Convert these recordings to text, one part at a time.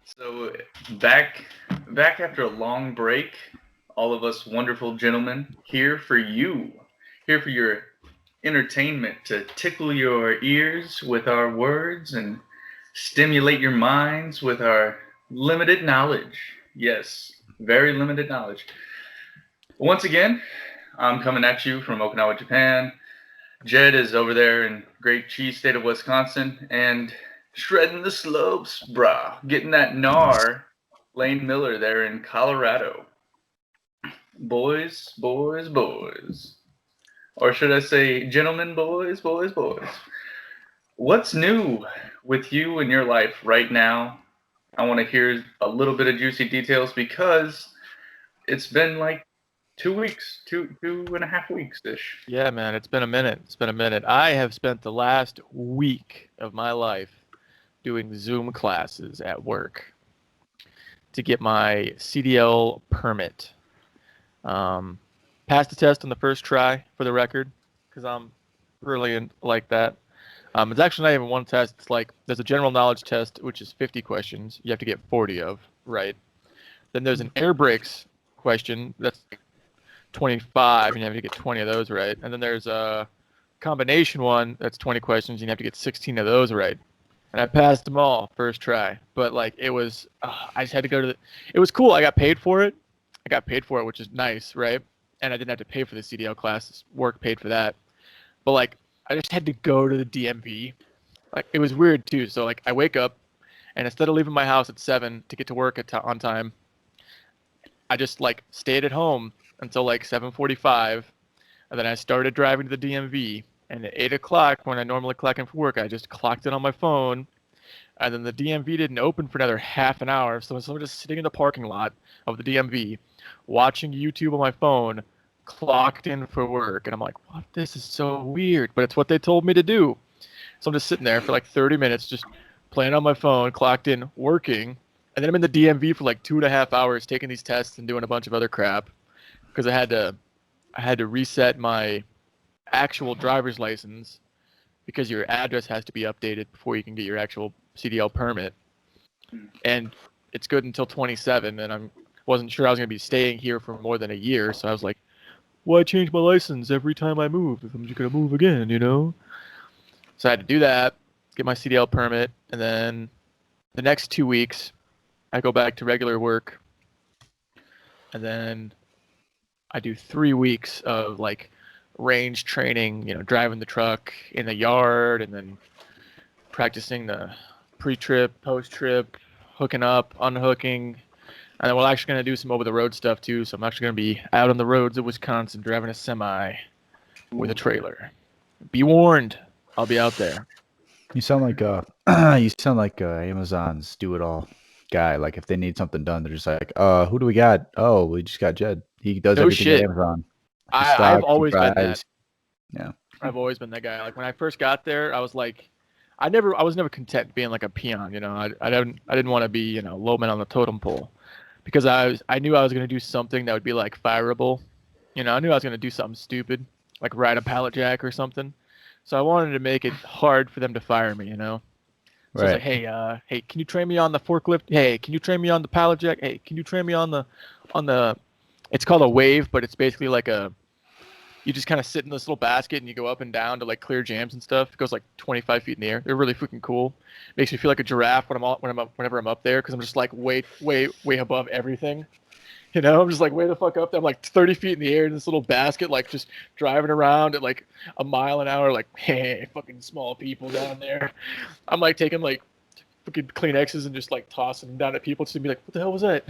So back after a long break, all of us wonderful gentlemen here for you, here for your entertainment to tickle your ears with our words and stimulate your minds with our limited knowledge. Yes, very limited knowledge. Once again, I'm coming at you from Okinawa, Japan. Jed is over there in great cheese state of Wisconsin and shredding the slopes, brah. Getting that gnar. Lane Miller there in Colorado. Boys, boys, boys. Or should I say, gentlemen, boys, boys, boys. What's new with you in your life right now? I want to hear a little bit of juicy details because it's been like 2 weeks, two and a half weeks ish. Yeah, man, it's been a minute. It's been a minute. I have spent the last week of my life doing Zoom classes at work to get my CDL permit. Um, Passed the test on the first try, for the record, because I'm really like that. It's actually not even one test. It's like there's a general knowledge test, which is 50 questions. You have to get 40 of, right? Then there's an air brakes question that's 25, and you have to get 20 of those right. And then there's a combination one that's 20 questions, and you have to get 16 of those right. And I passed them all first try. But like it was, I just had to go to the. It was cool. I got paid for it. I got paid for it, which is nice, right? And I didn't have to pay for the CDL classes. Work paid for that. But like I just had to go to the DMV. Like it was weird too. So like I wake up, and instead of leaving my house at 7 to get to work on time, I just like stayed at home until like 7:45, and then I started driving to the DMV. And at 8 o'clock, when I normally clock in for work, I just clocked in on my phone. And then the DMV didn't open for another half an hour, so I'm just sitting in the parking lot of the DMV, watching YouTube on my phone, clocked in for work. And I'm like, what? This is so weird, but it's what they told me to do. So I'm just sitting there for like 30 minutes, just playing on my phone, clocked in, working. And then I'm in the DMV for like 2.5 hours taking these tests and doing a bunch of other crap because I had to reset my actual driver's license because your address has to be updated before you can get your actual CDL permit. And it's good until 27, and I wasn't sure I was going to be staying here for more than a year, so I was like, why change my license every time I move if I'm just going to move again, you know? So I had to do that, get my CDL permit, and then the next 2 weeks, I go back to regular work, and then I do 3 weeks of like range training, driving the truck in the yard and then practicing the pre-trip, post-trip, hooking up, unhooking. And then we're actually going to do some over-the-road stuff too. So I'm actually going to be out on the roads of Wisconsin driving a semi with a trailer. Be warned, I'll be out there. You sound like Amazon's do it all guy. Like if they need something done, they're just like, who do we got? Oh, we just got Jed. He does No everything shit. at Amazon. I've always been that. Yeah. I've always been that guy. Like when I first got there, I was like, I was never content being like a peon. I didn't want to be low man on the totem pole, because I knew I was gonna do something that would be like fireable. I knew I was gonna do something stupid, like ride a pallet jack or something. So I wanted to make it hard for them to fire me. So I was like, hey, can you train me on the forklift? Hey, can you train me on the pallet jack? Hey, can you train me on the it's called a wave, but it's basically like you just kind of sit in this little basket and you go up and down to like clear jams and stuff. It goes like 25 feet in the air. They're really freaking cool. Makes me feel like a giraffe whenever I'm up there, because I'm just like way above everything. I'm just like way the fuck up there. I'm like 30 feet in the air in this little basket, like just driving around at like a mile an hour, like, hey, fucking small people down there. I'm like taking like fucking Kleenexes and just like tossing them down at people to be like, what the hell was that?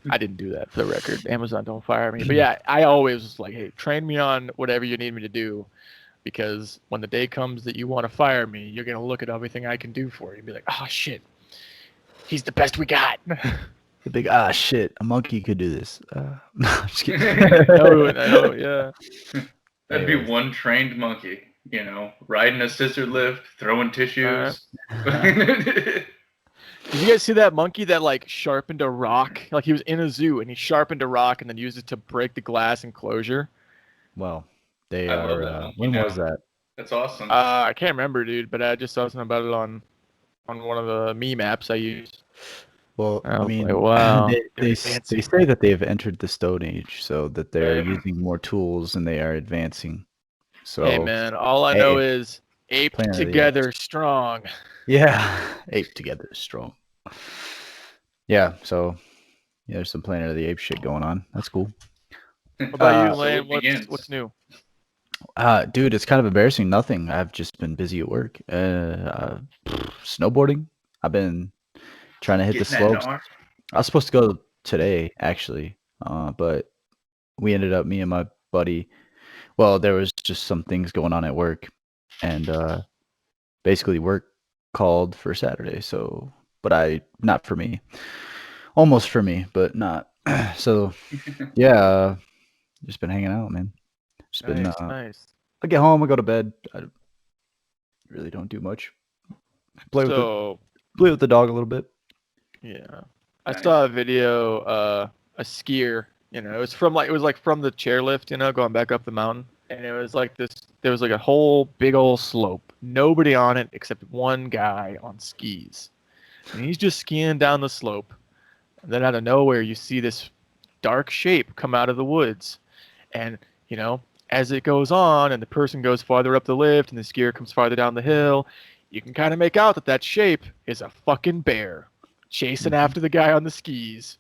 I didn't do that, for the record. Amazon, don't fire me. But yeah, I always was like, hey, train me on whatever you need me to do, because when the day comes that you want to fire me, you're going to look at everything I can do for you and be like, oh, shit, he's the best we got. The big, shit, a monkey could do this. No, I'm just kidding. No, yeah. That'd be one trained monkey, riding a scissor lift, throwing tissues. Did you guys see that monkey that like sharpened a rock? Like he was in a zoo and he sharpened a rock and then used it to break the glass enclosure. Well, they I love are. that monkey When now. was that? That's awesome. I can't remember, dude, but I just saw something about it on one of the meme apps I use. Well, I I was like, mean, wow, they they're they advancing. say that they've entered the Stone Age, so that they're Right. using more tools and they are advancing. Hey So, man, all I know hey, is aped Planet of the Apes. together strong. Yeah, ape together is strong. Yeah, so yeah, there's some Planet of the Apes shit going on. That's cool. What about you, Uh, So Lane? it begins. What's new? dude, it's kind of embarrassing. Nothing. I've just been busy at work. Snowboarding. I've been trying to hit the Getting that slopes. gnar. I was supposed to go today, actually, but we ended up, me and my buddy. Well, there was just some things going on at work, and basically work called for Saturday. So, but not for me, almost for me, but not. So, yeah, just been hanging out, man. Just been. Nice, nice. I get home, I go to bed. I really don't do much. Play with the So play with the dog a little bit. yeah, I Nice. saw a video. A skier. It was like from the chairlift. Going back up the mountain, and it was like this. There was like a whole big old slope. Nobody on it except one guy on skis, and he's just skiing down the slope. And then out of nowhere, you see this dark shape come out of the woods, and you know, as it goes on, and the person goes farther up the lift, and the skier comes farther down the hill, you can kind of make out that that shape is a fucking bear chasing Mhm. after the guy on the skis.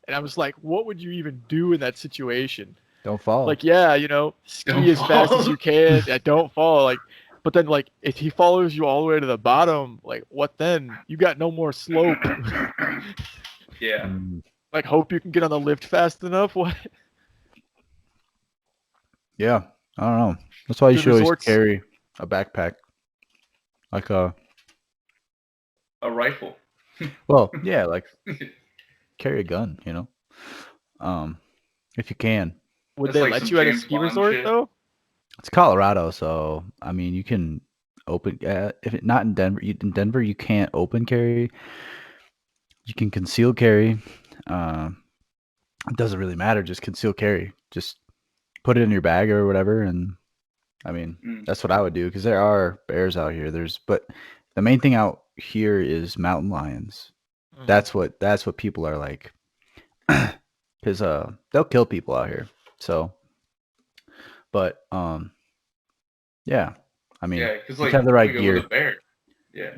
And I was like, what would you even do in that situation? Don't fall. Like, yeah, Don't ski as fast as fall. you can. Yeah, don't fall. Like, but then, like, if he follows you all the way to the bottom, like, what then? You got no more slope. Yeah. Mm, Like, hope you can get on the lift fast enough. What? yeah, I don't know. That's why you The should always resorts. carry a backpack, like A rifle. well, yeah, like carry a gun. Um, if you can. Would That's they like let some you at a James ski Bond resort shit. though? It's Colorado, so I mean, you can open. If it not in Denver, in Denver you can't open carry. You can conceal carry. Um, it doesn't really matter. Just conceal carry. Just put it in your bag or whatever. And I mean, Mm. that's what I would do because there are bears out here. But the main thing out here is mountain lions. Mhm. That's what people are like, because they'll kill people out here. So, but yeah, I mean, Yeah, because just like have the we right go with a gear. bear. Yeah.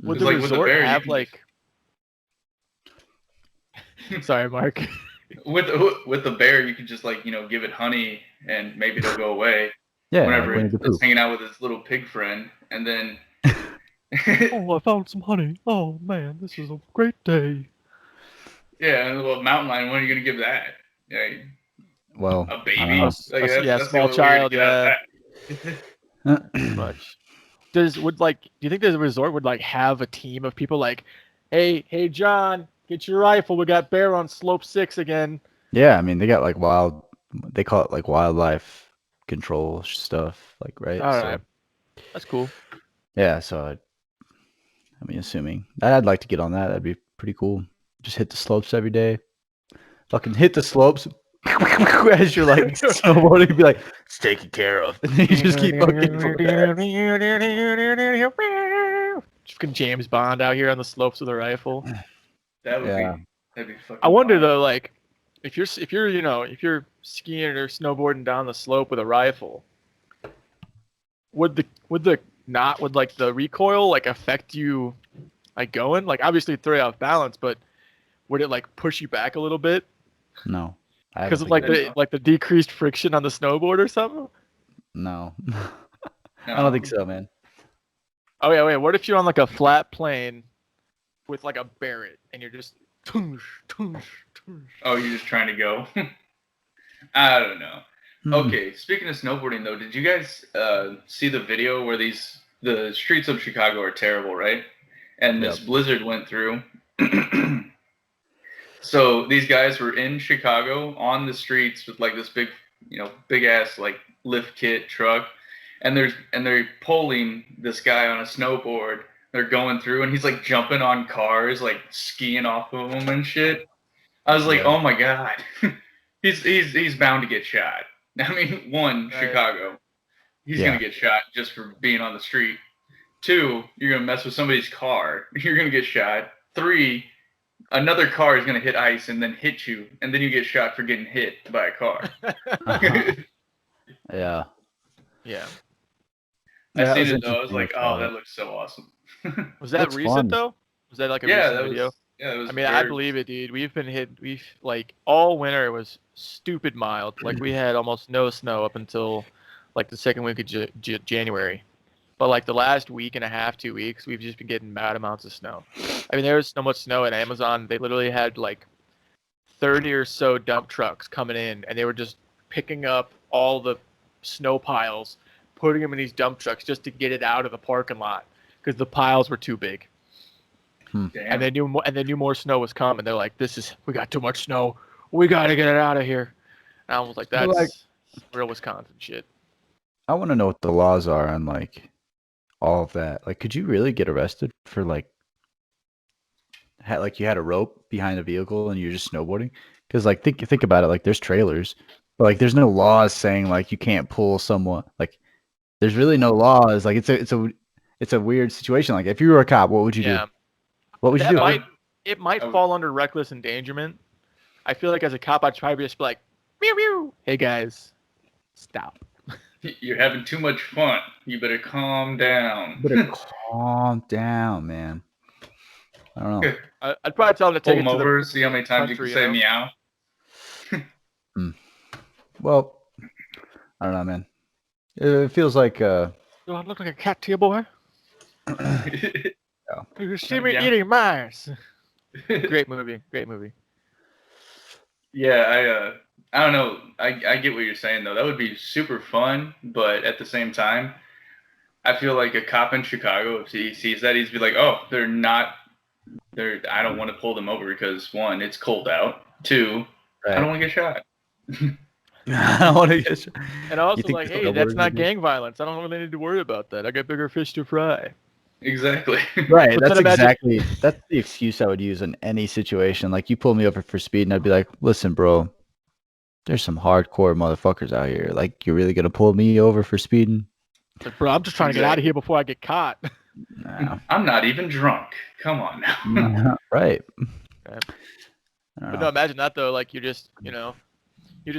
Would Because the like with a resort bear, you have can just like? Sorry, Mark. with the bear, you can just like give it honey and maybe it'll go away Yeah, like whenever Winnie the it's Pooh. hanging out with its little pig friend, and then Oh, I found some honey. Oh man, this is a great day. yeah, and well, mountain lion. When are you gonna give that? Yeah, Well, a I don't baby. know. Like Yeah, that's the small only way you're gonna child. get out of Yeah, that. pretty much. Do you think the resort would like have a team of people like, hey, John, get your rifle. We got bear on slope 6 again. Yeah, I mean, they got like they call it like wildlife control stuff, like, right? All right, So, that's cool. yeah, so I mean, assuming I'd like to get on that, that'd be pretty cool. Just hit the slopes every day. Fucking hit the slopes as you're like snowboarding, be like, it's taken care of. And then you just keep fucking Just fucking James Bond out here on the slopes with a rifle. That would Yeah. be that'd be I fucking wonder wild. though, like, if you're skiing or snowboarding down the slope with a rifle, would like the recoil like affect you like going? Like obviously it'd throw you off balance, but would it like push you back a little bit No, I because don't of think like it Then would. the like the decreased friction on the snowboard or something? No, I don't no. think so, man. Oh yeah, wait. What if you're on like a flat plane with like a Barrett and you're just tunsh, tunsh, tunsh. Oh, you're just trying to go. I don't know. Hmm. Okay, speaking of snowboarding though, did you guys see the video where the streets of Chicago are terrible, right? And Yep. this blizzard went through. So these guys were in Chicago on the streets with like this big, big ass like lift kit truck, and they're pulling this guy on a snowboard. They're going through, and he's like jumping on cars, like skiing off of them and shit. I was like, Yeah. oh my god, he's bound to get shot. I mean, one, Right. Chicago, he's Yeah. gonna get shot just for being on the street. Two, you're gonna mess with somebody's car, you're gonna get shot. Three, another car is gonna hit ice and then hit you, and then you get shot for getting hit by a car. Yeah. Yeah. I Yeah, seen was it though. I was interesting. like, oh, that looks so awesome. Was that Looks recent fun. though? Was that like a Yeah, recent that video? was. Yeah, it was. I mean, I believe it, dude. We've been hit. We've like all winter it was stupid mild. Like we had almost no snow up until like the second week of January. But like the last week and a half, 2 weeks, we've just been getting mad amounts of snow. I mean, there was so much snow at Amazon. They literally had like 30 or so dump trucks coming in, and they were just picking up all the snow piles, putting them in these dump trucks just to get it out of the parking lot because the piles were too big. Damn. And they knew more snow was coming. They're like, we got too much snow. We got to get it out of here. And I was like, But, that's like- real Wisconsin shit. I want to know what the laws are on like all of that. Like, could you really get arrested for like, like you had a rope behind a vehicle and you're just snowboarding? Because like think about it. Like, there's trailers, but like there's no laws saying like you can't pull someone. Like, there's really no laws. Like, it's a weird situation. Like, if you were a cop, what would you do? Yeah. What would you That do? it might I would- fall under reckless endangerment. I feel like as a cop, I'd probably just be like, meow, meow. Hey guys, stop. You're having too much fun. You better calm down. Better calm down, man. I don't know. I'd probably tell them to Pull take them it to over, see how many times you can country, say you know? meow. Well, I don't know, man. It feels like Do I look like a cat to you, boy? You see me Yeah. eating mice. Great movie. Great movie. Yeah, I don't know. I get what you're saying though. That would be super fun, but at the same time, I feel like a cop in Chicago, if he sees that, he'd be like, "Oh, I don't want to pull them over because one, it's cold out. Two, I don't want to get shot." I don't want to get. And also think like, the hey, that's snowboarders not would be- gang violence. I don't really need to worry about that. I got bigger fish to fry. Exactly. Right, But that's then imagine- exactly that's the excuse I would use in any situation. Like, you pull me over for speed, and I'd be like, "Listen, bro, there's some hardcore motherfuckers out here. Like, you're really gonna pull me over for speeding?" Like, bro, I'm just trying to get out of here before I get caught. No, I'm not even drunk. Come on now. right. Okay. I don't But know. no, imagine that though. Like you're just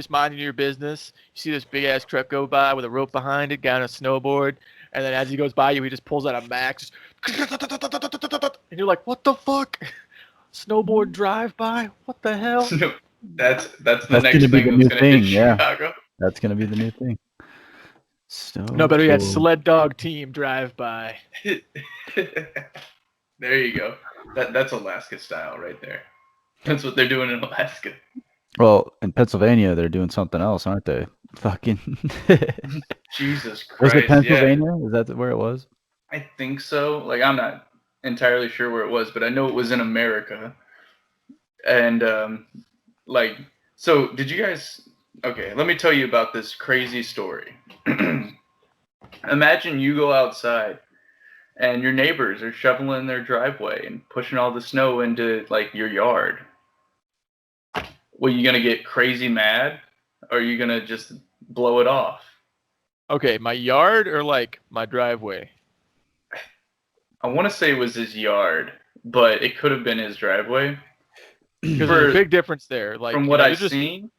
minding your business. You see this big ass truck go by with a rope behind it, guy on a snowboard, and then as he goes by you, he just pulls out a max, and you're like, "What the fuck? Snowboard drive by? What the hell?" No, that's the That's next gonna be thing the that's new gonna thing, hit yeah. Chicago. That's gonna be the new thing. So No, better yet, cool. sled dog team drive by. There you go. That's Alaska style right there. That's what they're doing in Alaska. Well, in Pennsylvania, they're doing something else, aren't they? Fucking. Jesus Was Christ. it Pennsylvania? Is that where it was? Yeah, I think so. Like, I'm not entirely sure where it was, but I know it was in America. And, like, so did you guys. Okay, let me tell you about this crazy story. Imagine you go outside and your neighbors are shoveling their driveway and pushing all the snow into, like, your yard. Well, you gonna get crazy mad, or are you gonna just blow it off? Okay, my yard or like my driveway? I want to say it was his yard, but it could have been his driveway. Because there's a big difference there. Like, From you what know, I've seen,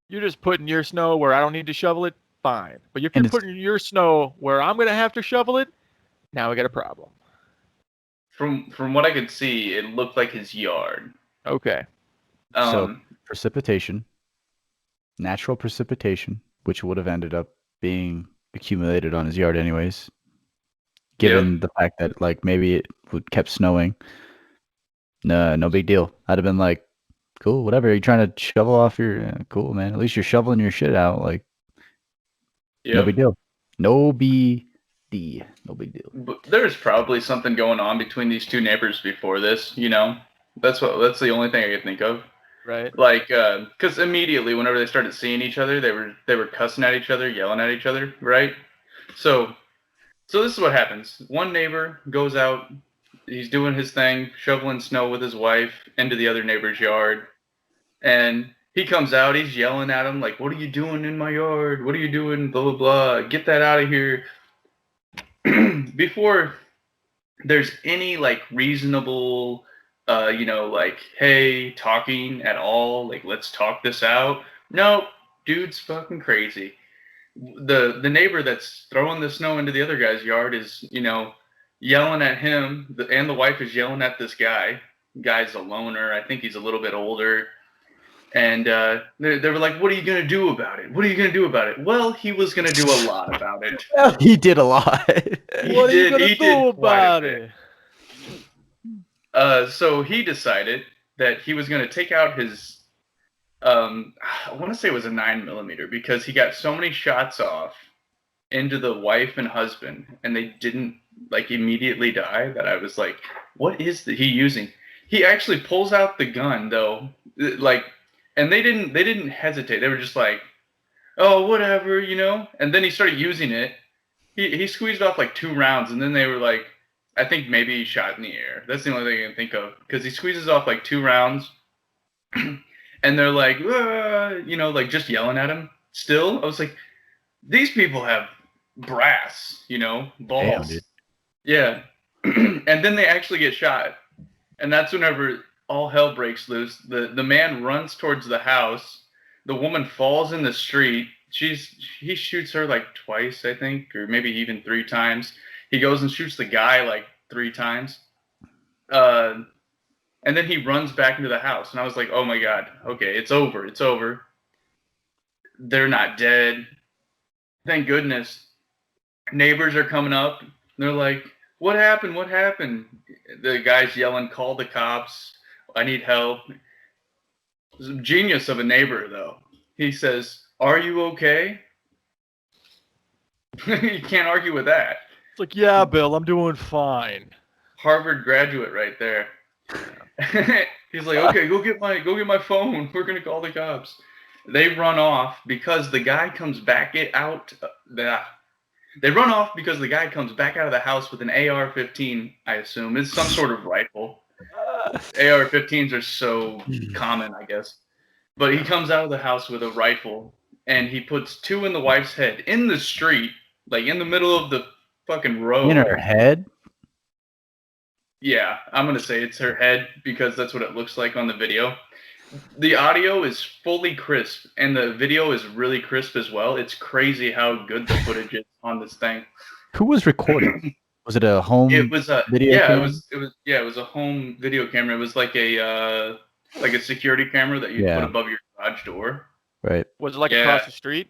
you're just putting your snow where I don't need to shovel it. Fine, but if And you're it's- putting your snow where I'm gonna have to shovel it, now we got a problem. from what I could see, it looked like his yard. Okay. So precipitation, natural precipitation, which would have ended up being accumulated on his yard anyways, given the fact that like maybe it kept snowing. No big deal. I'd have been like, cool, whatever. You're trying to shovel off your cool, man. At least you're shoveling your shit out. Like, no big deal. No big deal. But there's probably something going on between these two neighbors before this. You know, that's the only thing I could think of. Right. Like, because immediately whenever they started seeing each other, they were cussing at each other, yelling at each other, right? So this is what happens. One neighbor goes out, he's doing his thing, shoveling snow with his wife into the other neighbor's yard, and he comes out, he's yelling at him like, "What are you doing in my yard? What are you doing? Blah blah blah. Get that out of here!" Before there's any like reasonable like, hey, talking at all, like, let's talk this out. Nope, dude's fucking crazy. The neighbor that's throwing the snow into the other guy's yard is, yelling at him, and the wife is yelling at this guy. Guy's a loner. I think he's a little bit older. And they were like, what are you going to do about it? What are you going to do about it? Well, he was going to do a lot about it. Well, he did a lot. What are you going to do about it? So he decided that he was going to take out his, I want to say it was a 9mm, because he got so many shots off into the wife and husband, and they didn't like immediately die, that I was like, what is he using? He actually pulls out the gun though, like, and they didn't hesitate. They were just like, oh, whatever, and then he started using it. He squeezed off like 2 rounds, and then they were like, I think maybe he shot in the air. That's the only thing I can think of, because he squeezes off like 2 rounds and they're like, like just yelling at him still. I was like, these people have brass, balls. Damn, yeah. And then they actually get shot. And that's whenever all hell breaks loose. The man runs towards the house. The woman falls in the street. He shoots her like twice, I think, or maybe even 3 times. He goes and shoots the guy like 3 times. And then he runs back into the house. And I was like, oh my God, okay, it's over. It's over. They're not dead. Thank goodness. Neighbors are coming up. They're like, what happened? What happened? The guy's yelling, call the cops. I need help. Genius of a neighbor, though. He says, are you okay? You can't argue with that. It's like, yeah, Bill, I'm doing fine. Harvard graduate right there. He's like, okay, go get my phone. We're gonna call the cops. They run off because the guy comes back out. They run off because the guy comes back out of the house with an AR-15. I assume it's some sort of rifle. AR-15s are so common, I guess. But he comes out of the house with a rifle, and he puts 2 in the wife's head in the street, like in the middle of the fucking road. In her head? Yeah, I'm going to say it's her head because that's what it looks like on the video. The audio is fully crisp, and the video is really crisp as well. It's crazy how good the footage is on this thing. Who was recording? Was it a home video camera? It was a home video camera. It was like a security camera that you put above your garage door. Right. Was it like across the street?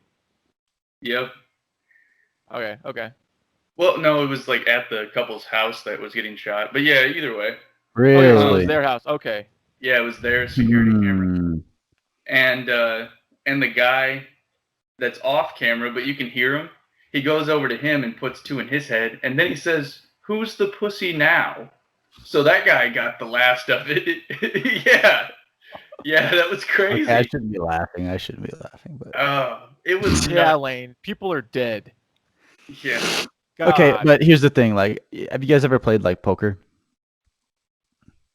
Yep. Okay. Well, no, it was like at the couple's house that was getting shot. But yeah, either way. Really? Oh, yeah, so it was their house. Okay. Yeah, it was their security camera. And the guy that's off camera, but you can hear him, he goes over to him and puts 2 in his head, and then he says, who's the pussy now? So that guy got the last of it. Yeah, that was crazy. Okay, I shouldn't be laughing. But it was yeah, Lane. People are dead. Yeah. God. Okay, but here's the thing. Like, have you guys ever played like poker?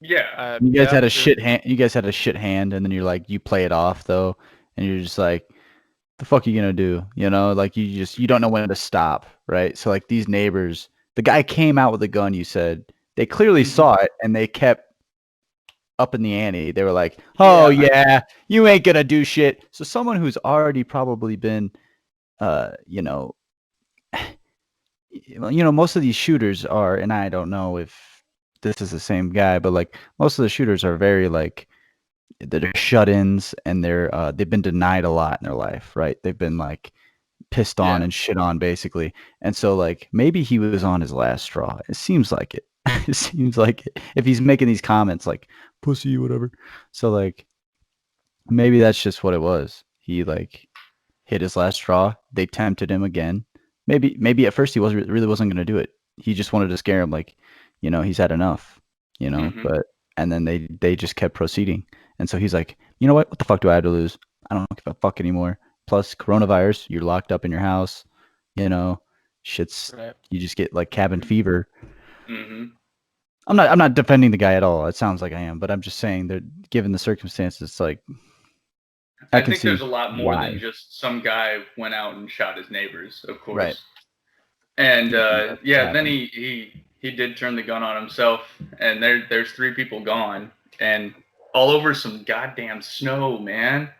Yeah. You guys had a shit hand. You guys had a shit hand, and then you're like, you play it off though, and you're just like, the fuck are you gonna do? Like you don't know when to stop, right? So like these neighbors, the guy came out with a gun. You said they clearly saw it, and they kept up in the ante. They were like, oh yeah, you ain't gonna do shit. So someone who's already probably been, most of these shooters are, and I don't know if this is the same guy, but like most of the shooters are very like, they're shut-ins, and they've been denied a lot in their life, right? They've been like pissed on and shit on basically. And so like maybe he was on his last straw. It seems like it. It seems like it. If he's making these comments like pussy, whatever. So like maybe that's just what it was. He like hit his last straw. They tempted him again. Maybe at first he really wasn't going to do it. He just wanted to scare him, like, he's had enough, but, and then they just kept proceeding. And so he's like, you know what the fuck do I have to lose? I don't give a fuck anymore. Plus coronavirus, you're locked up in your house, shit's, you just get like cabin fever. Mm-hmm. I'm not defending the guy at all. It sounds like I am, but I'm just saying that given the circumstances, it's like, I think there's a lot more than just some guy went out and shot his neighbors, of course. Right. And then he did turn the gun on himself, and there's 3 people gone. and all over some goddamn snow, man.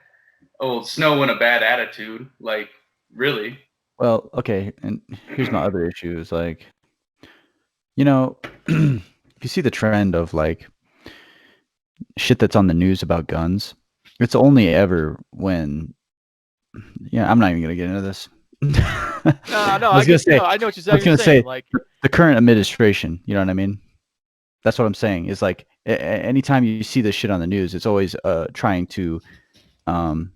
Oh, snow and a bad attitude. Like, really? Well, okay, and here's my other issue is like, you know, if you see the trend of like shit that's on the news about guns, it's only ever when, yeah, I'm not even gonna get into this. No, I was I gonna get say, no. I know what I was you're gonna saying. say Like, the current administration. You know what I mean? That's what I'm saying. Is like anytime you see this shit on the news, it's always trying to um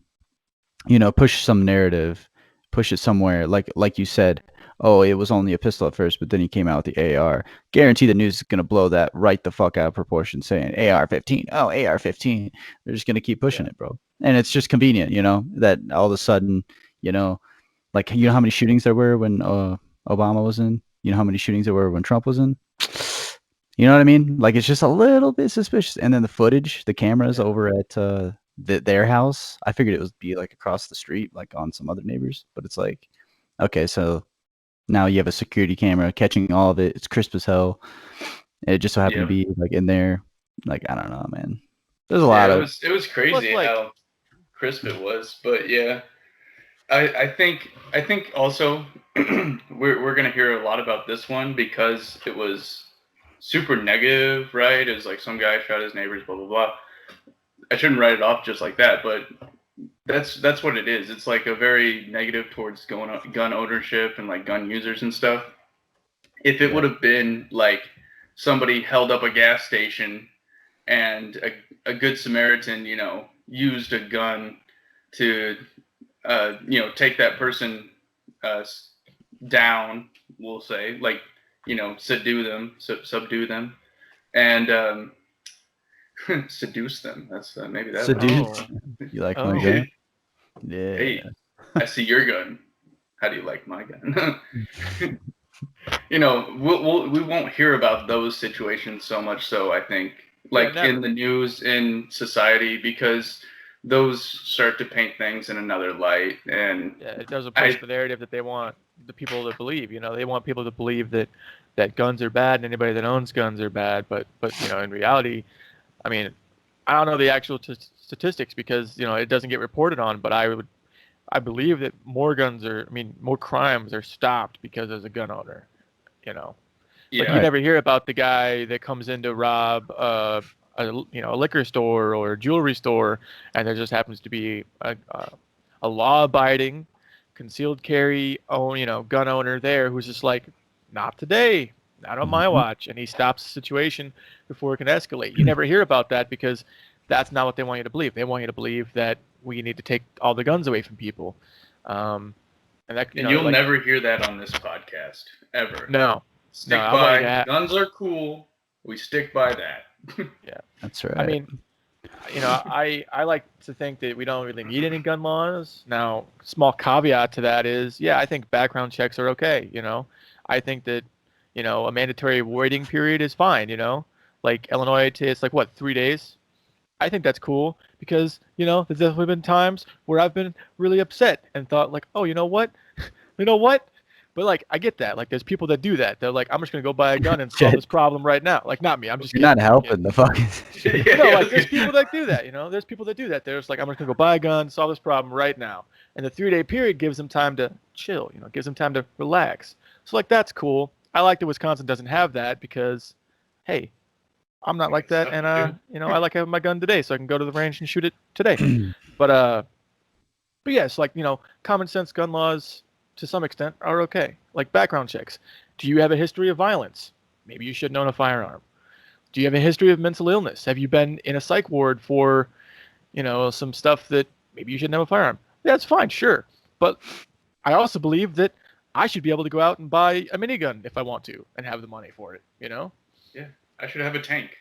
push some narrative, push it somewhere. Like you said, oh, it was only a pistol at first, but then he came out with the AR. Guarantee the news is gonna blow that right the fuck out of proportion, saying AR-15. Oh, AR-15. They're just gonna keep pushing yeah, it, bro. And it's just convenient, that all of a sudden, like how many shootings there were when Obama was in. You know how many shootings there were when Trump was in. You know what I mean? Like it's just a little bit suspicious. And then the footage, the cameras yeah, over at their house. I figured it would be like across the street, like on some other neighbors. But it's like, okay, so now you have a security camera catching all of it. It's crisp as hell. It just so happened to Yep. be like in there. Like I don't know, man. There's a lot Yeah, of it was plus, crazy like, how crisp it was. But yeah, I think also we're gonna hear a lot about this one because it was super negative, right? It was like some guy shot his neighbors, blah blah blah. I shouldn't write it off just like that, but that's what it is. It's like a very negative towards gun ownership and like gun users and stuff. If it yeah. would have been like somebody held up a gas station and a good Samaritan, used a gun to, take that person uh, down, we'll say, like, subdue them, and seduce them. That's maybe that would be. Seduce. oh, You like my oh, gun? Yeah. Hey, I see your gun. How do you like my gun? We won't hear about those situations so much. So I think, yeah, like in never. the news, in society, because those start to paint things in another light. And Yeah, it doesn't push I, the narrative that they want the people to believe. They want people to believe that guns are bad and anybody that owns guns are bad. But in reality, I mean, I don't know the actual statistics because it doesn't get reported on. But I believe that more crimes are stopped because there's a gun owner. You know, it's like you yeah, Right. never hear about the guy that comes in to rob a liquor store or a jewelry store, and there just happens to be a law-abiding, concealed carry gun owner there who's just like, not today, not on my Mhm. watch, and he stops the situation before it can escalate. You never hear about that because that's not what they want you to believe. They want you to believe that we need to take all the guns away from people, and that and you'll like never hear that on this podcast ever. no, no, Stick I want you to by have guns are cool. We stick by that. yeah. That's I right. mean, I like to think that we don't really need any gun laws. Now, small caveat to that is, yeah, I think background checks are okay. I think that, a mandatory waiting period is fine. Like Illinois, it's like what, 3 days? I think that's cool because, there's definitely been times where I've been really upset and thought like, oh, you know what? You know what? But like, I get that. Like, there's people that do that. They're like, I'm just gonna go buy a gun and solve Shit. this problem right now. Like, not me. I'm just You're kidding. not I'm kidding. helping the fucking shit. Yeah, No, yeah, like there's people that do that. There's people that do that. They're just like, I'm just gonna go buy a gun, solve this problem right now. And the 3 day period gives them time to chill. Gives them time to relax. So like that's cool. I like that Wisconsin doesn't have that because, hey, I'm not I like got that, stuff and to do. I like having my gun today, so I can go to the range and shoot it today. But but yes, like common sense gun laws to some extent are okay. Like background checks. Do you have a history of violence? Maybe you shouldn't own a firearm. Do you have a history of mental illness? Have you been in a psych ward for, some stuff that maybe you shouldn't have a firearm? Yeah, that's fine, sure. But I also believe that I should be able to go out and buy a minigun if I want to and have the money for it. Yeah, I should have a tank.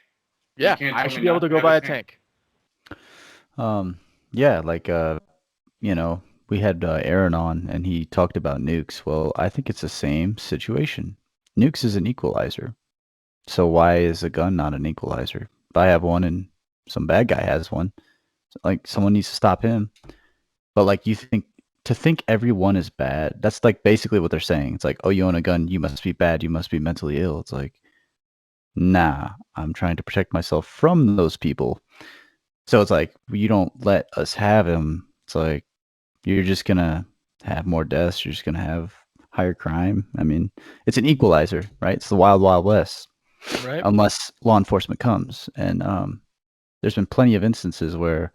You Yeah, can't I tell should me be able not to to go have a buy a tank. tank. Yeah, like we had Aaron on and he talked about nukes. Well, I think it's the same situation. Nukes is an equalizer. So why is a gun not an equalizer? If I have one and some bad guy has one, like someone needs to stop him. But like to think everyone is bad, that's like basically what they're saying. It's like, oh, you own a gun, you must be bad, you must be mentally ill. It's like nah, I'm trying to protect myself from those people. So it's like, you don't let us have him. It's like, you're just going to have more deaths. You're just going to have higher crime. I mean, it's an equalizer, right? It's the wild, wild west, Right. unless law enforcement comes. And there's been plenty of instances where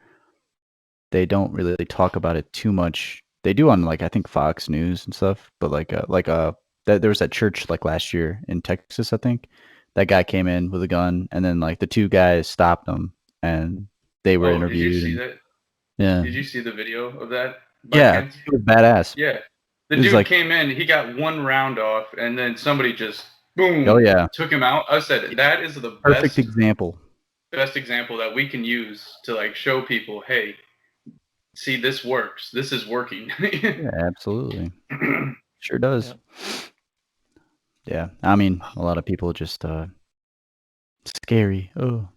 they don't really talk about it too much. They do on, like, I think Fox News and stuff, but there was that church like last year in Texas, I think. That guy came in with a gun, and then like the two guys stopped him, and they were Oh, did you interviewed, see and that? yeah, Did you see the video of that by yeah, chance? it was badass. Yeah. The It was dude like, came in, he got one round off, and then somebody just oh boom yeah, took him out. I said that is the perfect example. best example that we can use to like show people, hey, see, this works. This is working. Yeah, absolutely, sure does. Yeah. Yeah, I mean, a lot of people just scary. Oh,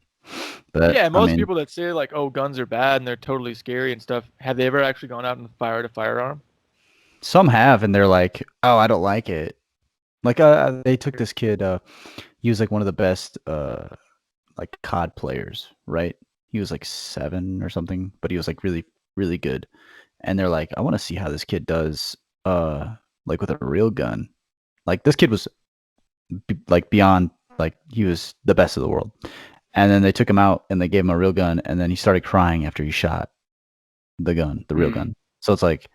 but Yeah, I most mean, people that say like, "Oh, guns are bad and they're totally scary and stuff," have they ever actually gone out and fired a firearm? some have, and they're like, oh, I don't like it. Like, they took this kid. He was like one of the best like COD players, right? He was like 7 or something, but he was like really, really good. And they're like, I want to see how this kid does, like with a real gun. Like this kid was like beyond, like he was the best of the world. And then they took him out and they gave him a real gun, and then he started crying after he shot the gun, the real Hmm. gun. So it's like,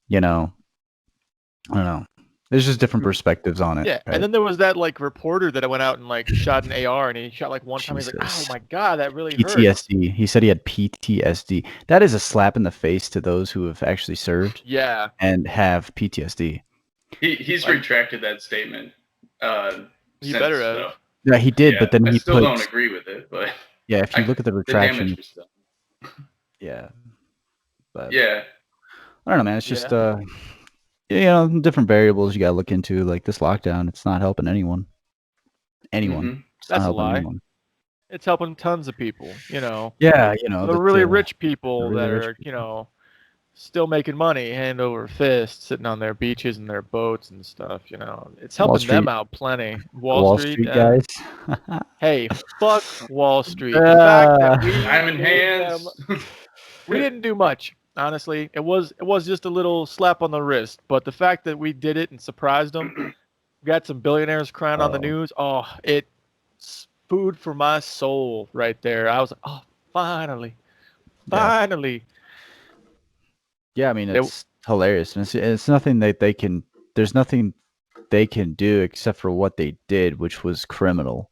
you know, I don't know. There's just different perspectives on it, Yeah, and right? then there was that like reporter that went out and like shot an AR and he shot like one time. He's like, "Oh Jesus. my god, that really hurts." PTSD. He said he had PTSD. That is a slap in the face to those who have actually served Yeah, and have PTSD. He's like retracted that statement he better since have. though. Yeah, he did, Yeah, but then I he still don't puts, agree with it, but yeah, if you look at the the damage retraction, was done. yeah, but Yeah. I don't know, man. It's just Yeah, different variables you gotta look into. Like this lockdown, it's not helping anyone. Anyone. Hmm. It's not that's a helping lie. anyone. It's helping tons of people. You know, Yeah, the that really rich the people really that rich are people. still making money hand over fist, sitting on their beaches and their boats and stuff. It's Wall helping them Street, out plenty. the Wall Wall Street. Street guys. Hey, fuck Wall Street. The fact that Ah. we Diamond gave them, hands. we didn't do much. Honestly, it was just a little slap on the wrist. But the fact that we did it and surprised them, got some billionaires crying on the Oh, news. Oh, it's food for my soul right there. I was like, oh, finally, yeah. finally. Yeah, I mean, They, it's hilarious, and it's nothing that they can. There's nothing they can do except for what they did, which was criminal.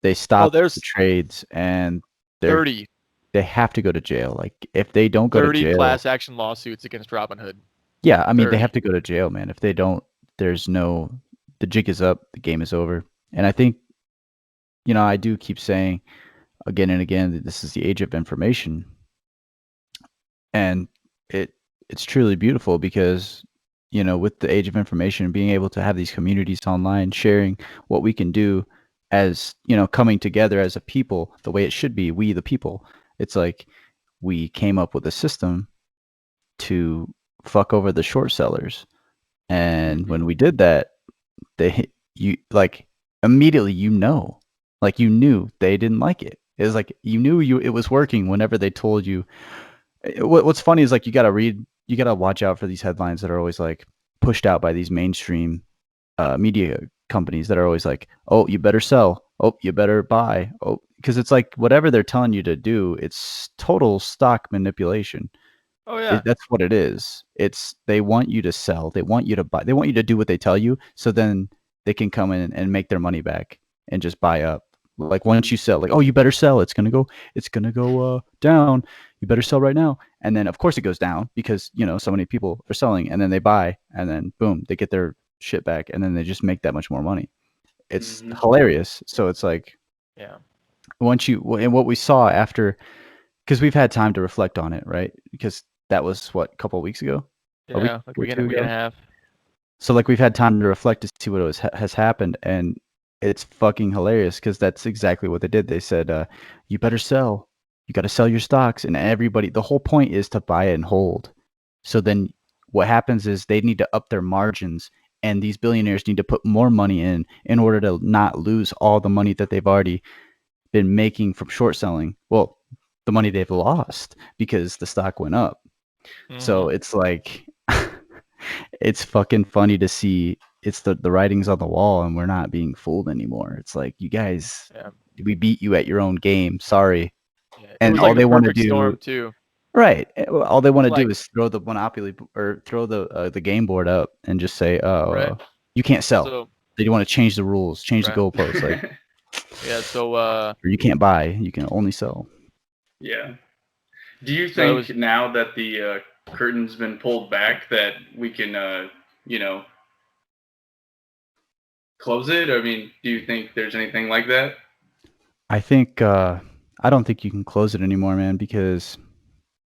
They oh, stopped the there's trades, and they're 30, they have to go to jail. Like if they don't go to 30 jail, class action lawsuits against Robinhood. yeah, I mean they have 30. to go to jail, man. If they don't, there's no the jig is up, the game is over. And I think I do keep saying again and again that this is the age of information, and it's truly beautiful because with the age of information, being able to have these communities online sharing what we can do as coming together as a people the way it should be, we the people. It's like we came up with a system to fuck over the short sellers, and Hmm. when we did that, you like immediately, like you knew they didn't like it. It was like you knew it was working whenever they told you. What's funny is like you gotta watch out for these headlines that are always like pushed out by these mainstream media companies that are always like, oh, you better sell, oh, you better buy, oh, because it's like whatever they're telling you to do, it's total stock manipulation. Oh yeah. That's what it is. It's they want you to sell, they want you to buy, they want you to do what they tell you, so then they can come in and make their money back and just buy up. Like once you sell, like, oh, you better sell, it's gonna go down. You better sell right now. And then of course it goes down because so many people are selling, and then they buy, and then boom, they get their shit back, and then they just make that much more money. It's Hmm. hilarious. So it's like Yeah. and what we saw after, because we've had time to reflect on it, right? Because that was what, a couple of weeks ago, a week Yeah. Like or week and two week and ago. a half. So like we've had time to reflect to see what has happened, and it's fucking hilarious because that's exactly what they did. They said, "You better sell. You got to sell your stocks," and everybody. The whole point is to buy and hold. So then what happens is they need to up their margins and these billionaires need to put more money in order to not lose all the money that they've already been making from short selling. Well, the money they've lost because the stock went up. So it's like it's fucking funny to see it's the writings on the wall and we're not being fooled anymore. It's like, you guys, we beat you at your own game. Sorry. Yeah. It And was all like they the want to perfect storm do, too. right? All they want to Like, do is throw the monopoly or throw the game board up and just say, right. you can't sell. So They want to change the rules, change the right. goalposts. Like, Yeah. So or you can't buy, you can only sell. Yeah. Do you So it think was- now that the curtain's been pulled back that we can, close it? I mean, do you think there's anything like that? I think I don't think you can close it anymore, man, because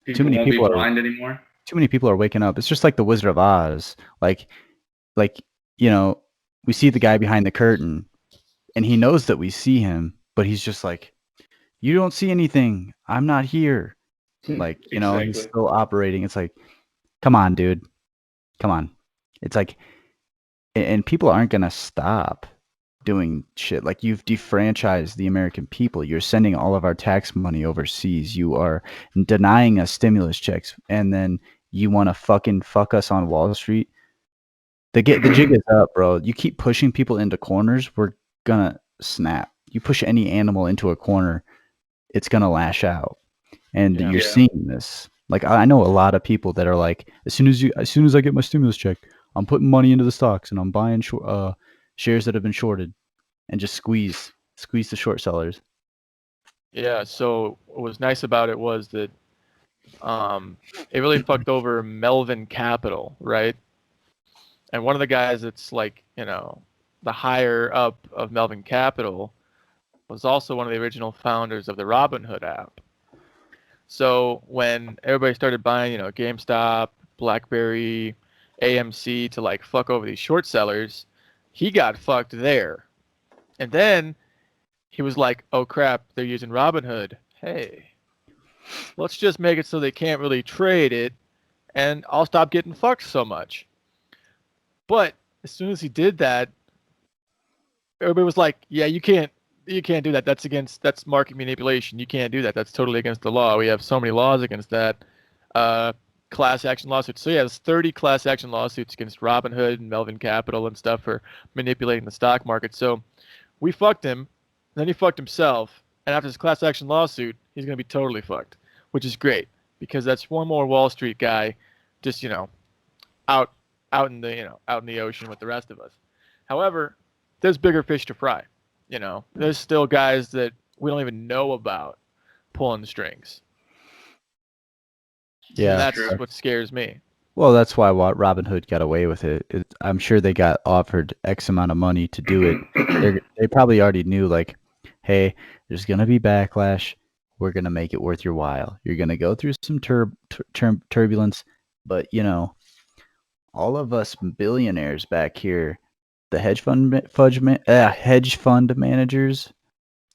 too People many won't be people are blind anymore? too many people are waking up. It's just like the Wizard of Oz. Like, we see the guy behind the curtain and he knows that we see him, but he's just like, you don't see anything. I'm not here. Like, he's Exactly. still operating. It's like, come on, dude. Come on. It's like, and people aren't going to stop doing shit. Like, you've defranchised the American people. You're sending all of our tax money overseas. You are denying us stimulus checks. And then you want to fucking fuck us on Wall Street. The jig is up, bro. You keep pushing people into corners, we're gonna snap. You push any animal into a corner, it's gonna lash out. And Yeah. you're Yeah. seeing this. Like, I know a lot of people that are like, as soon as I get my stimulus check, I'm putting money into the stocks and I'm buying shares that have been shorted and just squeeze the short sellers. Yeah. So what was nice about it was that it really fucked over Melvin Capital, right? And one of the guys that's like, the higher up of Melvin Capital was also one of the original founders of the Robinhood app. So when everybody started buying, GameStop, BlackBerry, AMC to like fuck over these short sellers, he got fucked there. And then he was like, oh crap, they're using Robinhood. Hey, let's just make it so they can't really trade it and I'll stop getting fucked so much. But as soon as he did that, everybody was like, yeah, you can't do that. That's market manipulation. You can't do that. That's totally against the law. We have so many laws against that. Class action lawsuits. So yeah, there's 30 class action lawsuits against Robinhood and Melvin Capital and stuff for manipulating the stock market. So we fucked him, then he fucked himself, and after this class action lawsuit, he's gonna be totally fucked, which is great because that's one more Wall Street guy, just out out in the ocean with the rest of us. However, there's bigger fish to fry. There's still guys that we don't even know about pulling the strings. Yeah. And that's True. what scares me. Well, that's why Robinhood got away with it. I'm sure they got offered X amount of money to do it. They probably already knew, like, hey, there's gonna be backlash. We're gonna make it worth your while. You're gonna go through some turbulence, but all of us billionaires back here, the hedge fund managers,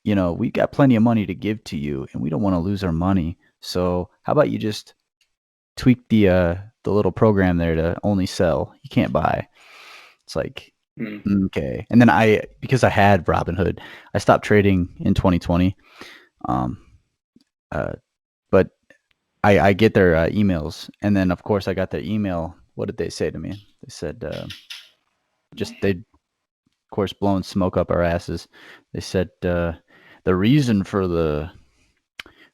we got plenty of money to give to you, and we don't want to lose our money. So how about you just tweak the little program there to only sell. You can't buy. It's like, okay. And then because I had Robinhood, I stopped trading in 2020. But I get their emails, and then of course I got their email. What did they say to me? They said they of course blowing smoke up our asses. They said the reason for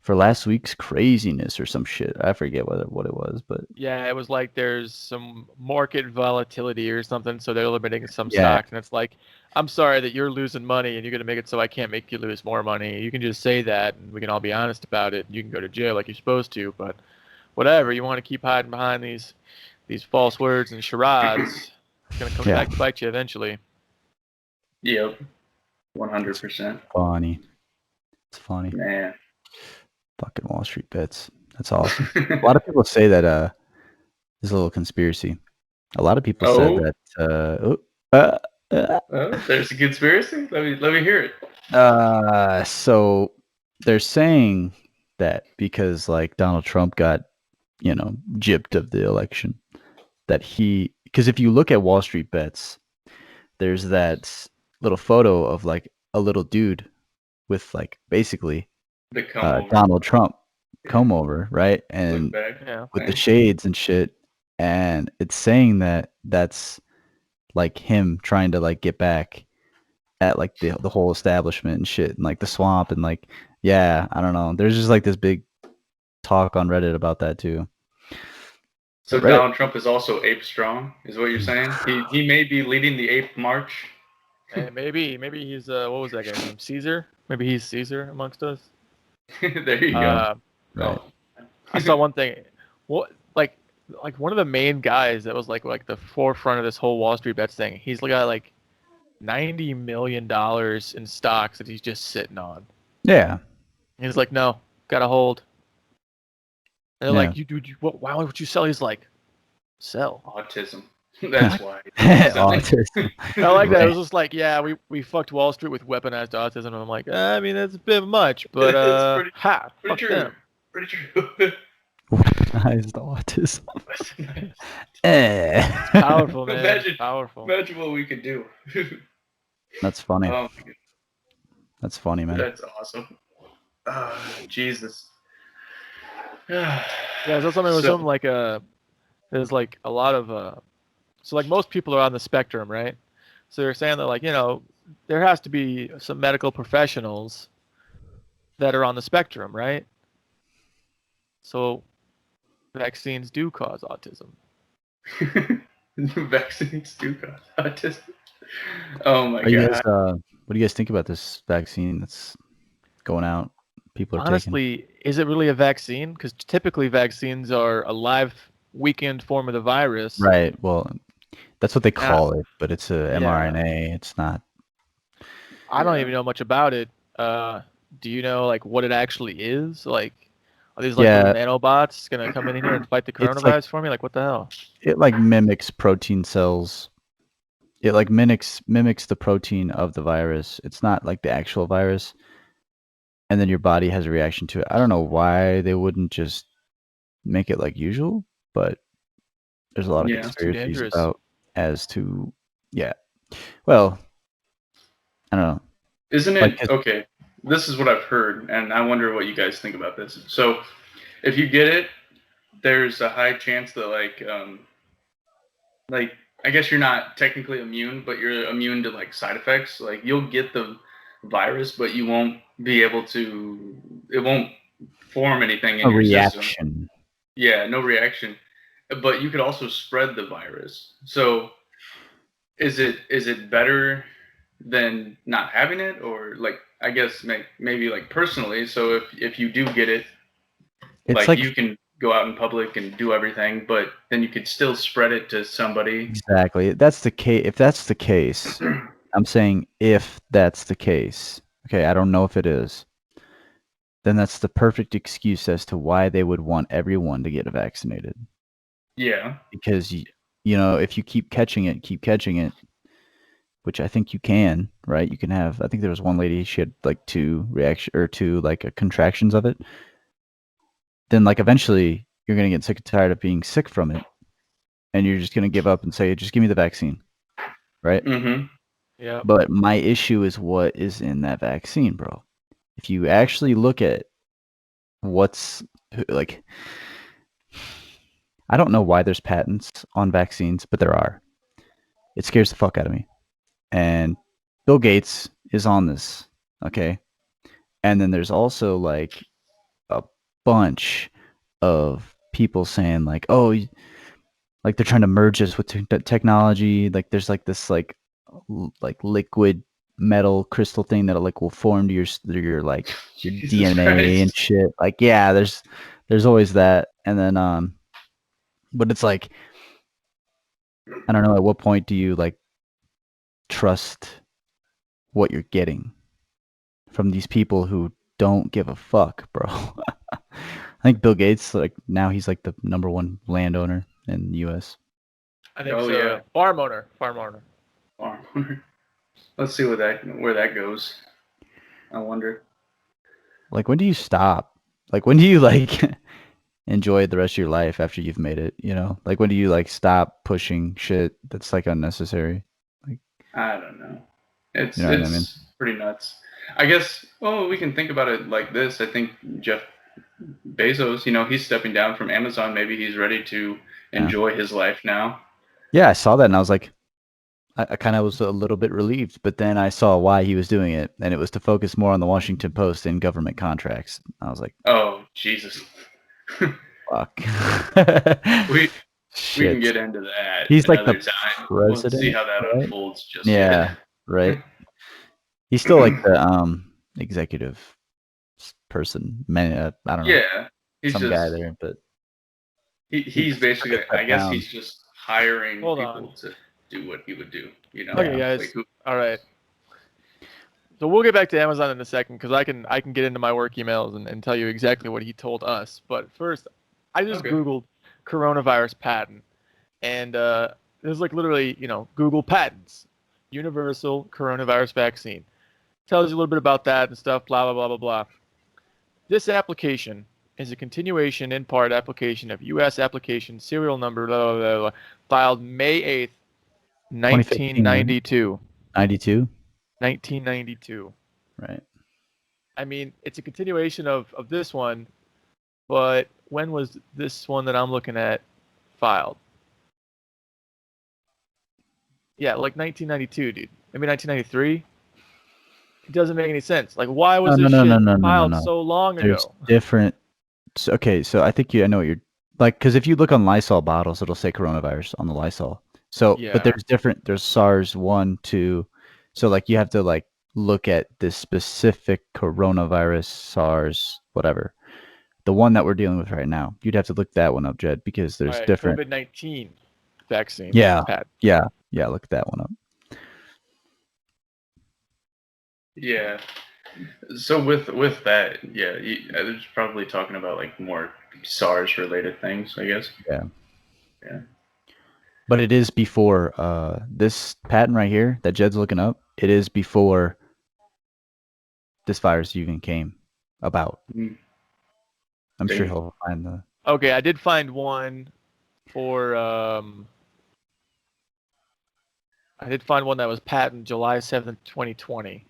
last week's craziness or some shit. I forget what it was, but Yeah, it was like there's some market volatility or something, so they're limiting some yeah, stocks, and it's like, I'm sorry that you're losing money, and you're gonna make it so I can't make you lose more money. You can just say that, and we can all be honest about it. You can go to jail like you're supposed to, but whatever. You want to keep hiding behind these false words and charades. It's gonna come Yeah. back to bite you eventually. Yep. 100%. funny. It's funny. Man. Fucking Wall Street bets. That's awesome. A lot of people say that there's a little conspiracy. A lot of people said that There's a conspiracy? Let me hear it. so they're saying that because like Donald Trump got, gypped of the election, that he because if you look at Wall Street Bets, there's that little photo of like a little dude with like basically The come over. Donald Trump comb over, right? Look And back. Yeah. with the shades and shit, and it's saying that that's like him trying to like get back at like the whole establishment and shit, and like the swamp, and like, yeah, I don't know. There's just like this big talk on Reddit about that too. So Reddit- Donald Trump is also ape strong, is what you're saying? He may be leading the ape march. Hey, maybe he's what was that guy's name? Caesar? Maybe he's Caesar amongst us. There you go. Right. I saw one thing. What like one of the main guys that was like the forefront of this whole Wall Street Bets thing. He's got like $90 million in stocks that he's just sitting on. Yeah. And he's like, no, gotta hold. And they're Yeah. like, you dude, why would you sell? He's like, sell. Autism. That's why. Autism. I like that. It Right. was just like, yeah, we fucked Wall Street with weaponized autism. And I'm like, I mean, that's a bit much, but It's fuck pretty true. them. Pretty true. Weaponized autism. It's powerful, man. Imagine- Powerful. Imagine what we could do. That's funny. Oh my God, That's funny, man. that's awesome. Jesus. Yeah, so something was something like there's like a lot of so like most people are on the spectrum, right? So they're saying that like, there has to be some medical professionals that are on the spectrum, right? So vaccines do cause autism. Vaccines do cause autism. Oh my Are you God. guys, what do you guys think about this vaccine that's going out? People are taking. Honestly, is it really a vaccine? Because typically vaccines are a live weakened form of the virus. Right. Well, that's what they call it, but it's a Yeah. mRNA. It's not. I don't even know much about it. Do you know like what it actually is? Like, are these like Yeah. little nanobots gonna come in here and fight the It's like- coronavirus for me? Like, what the hell? It like mimics protein cells. It like mimics the protein of the virus. It's not like the actual virus. And then your body has a reaction to it. I don't know why they wouldn't just make it like usual, but there's a lot of Yeah. It's too conspiracies dangerous. about as to well, I don't know. Isn't it Like- okay? This is what I've heard, and I wonder what you guys think about this. So, if you get it, there's a high chance that like I guess you're not technically immune, but you're immune to like side effects. Like you'll get the virus, but you won't be able to. It won't form anything in A your system. reaction. Yeah, no reaction. But you could also spread the virus. So is it better than not having it, or like I guess maybe like personally? So if you do get it, It's like you can go out in public and do everything, but then you could still spread it to somebody. exactly. That's the case. If that's the case, I'm saying if that's the case. Okay, I don't know if it is. Then that's the perfect excuse as to why they would want everyone to get vaccinated. Yeah. Because if you keep catching it, which I think you can, right? You can have. I think there was one lady, she had like two contractions of it. Then like eventually you're gonna get sick and tired of being sick from it, and you're just gonna give up and say, just give me the vaccine, right? Mm-hmm. Yeah. But my issue is what is in that vaccine, bro. If you actually look at what's like, I don't know why there's patents on vaccines, but there are. It scares the fuck out of me. And Bill Gates is on this, okay? And then there's also like a bunch of people saying like, oh, like they're trying to merge us with technology. Like there's like this like liquid metal crystal thing that like will form to your Jesus DNA Christ. and shit. Like yeah, there's always that. And then but it's like I don't know, at what point do you like trust what you're getting from these people who don't give a fuck, bro? I think Bill Gates, like now he's like the number one landowner in the US. I think Oh, so. yeah. Farm owner. Let's see where that goes. I wonder. Like when do you stop? Like when do you like enjoy the rest of your life after you've made it, you know? Like when do you like stop pushing shit that's like unnecessary? Like, I don't know. you It's know what I mean? it's pretty nuts. I guess. Well, we can think about it like this. I think Jeff Bezos, he's stepping down from Amazon. Maybe he's ready to Yeah. enjoy his life now. Yeah, I saw that and I was like, I kind of was a little bit relieved, but then I saw why he was doing it, and it was to focus more on the Washington Post and government contracts. I was like, Oh, Jesus. fuck. we we can Shit. get into that He's like another the time. We'll see president, how that right? unfolds just yet. Yeah, right. He's still like the executive person. I don't know, Yeah, he's some guy just there, but he he's took basically. a step I guess down. he's just hiring Hold on. people to do what he would do. Okay, Yeah. guys. Like who? All right. So we'll get back to Amazon in a second because I can get into my work emails and tell you exactly what he told us. But first, I just Okay. Googled coronavirus patent, and there's like literally, Google patents, universal coronavirus vaccine. Tells you a little bit about that and stuff, blah, blah, blah, blah, blah. This application is a continuation in part application of U.S. application serial number, blah, blah, blah, blah, filed May 8th, 2015, right? 1992. 92, 1992. right? I mean, it's a continuation of this one, but when was this one that I'm looking at filed? Yeah, like 1992, dude. Maybe 1993. It doesn't make any sense. Like, why was No, this no, no, shit no, no, no, no, filed no. so long There's ago? different. So, okay, so I think I know what you're like, because if you look on Lysol bottles, it'll say coronavirus on the Lysol. So, but Yeah. there's different. There's SARS 1, 2. So like you have to like look at this specific coronavirus, SARS, whatever. The one that we're dealing with right now. You'd have to look that one up, Jed, because All there's right. different. COVID-19 vaccine. Yeah, Pat. yeah, yeah. Look that one up. Yeah. So with that, yeah, there's probably talking about like more SARS related things, I guess. Yeah. Yeah. But it is before this patent right here that Jed's looking up. It is before this virus even came about. Mm. I'm sure Damn. he'll find the. Okay, I did find one for I did find one that was patent July 7th, 2020.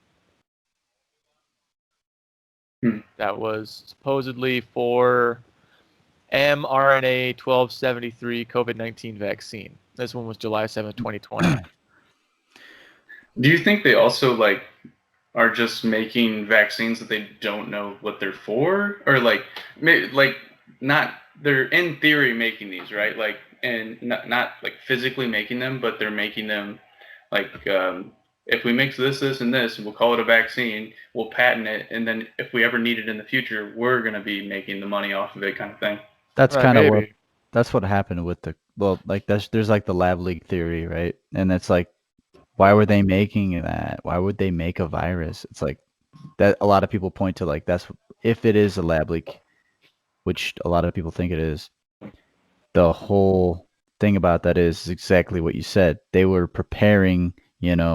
That was supposedly for mRNA 1273 COVID-19 vaccine. This one was July 7th, 2020. Do you think they also like are just making vaccines that they don't know what they're for, or like not they're in theory making these, right? Like, and not like physically making them, but they're making them like if we mix this and this, we'll call it a vaccine, we'll patent it, and then if we ever need it in the future, we're gonna be making the money off of it, kind of thing. That's Right, kind of maybe. what happened with the like there's like the lab leak theory, right? And it's like, why were they making that? Why would they make a virus? It's like that. A lot of people point to like that's if it is a lab leak, which a lot of people think it is. The whole thing about that is exactly what you said. They were preparing,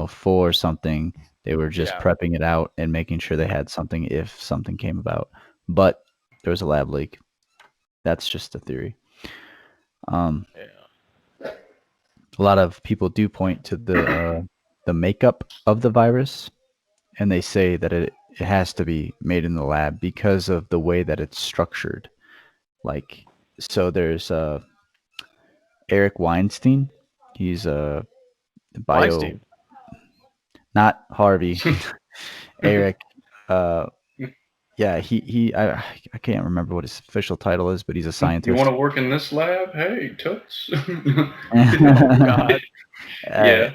for something. They were just Yeah. prepping it out and making sure they had something if something came about. But there was a lab leak. That's just a theory. Yeah. A lot of people do point to the makeup of the virus, and they say that it has to be made in the lab because of the way that it's structured. Like, so there's Eric Weinstein. He's a bio, Weinstein. not Harvey. Eric. Uh, yeah, I can't remember what his official title is, but he's a You want scientist. to work in this lab? Hey, toots. Oh, God. Yeah.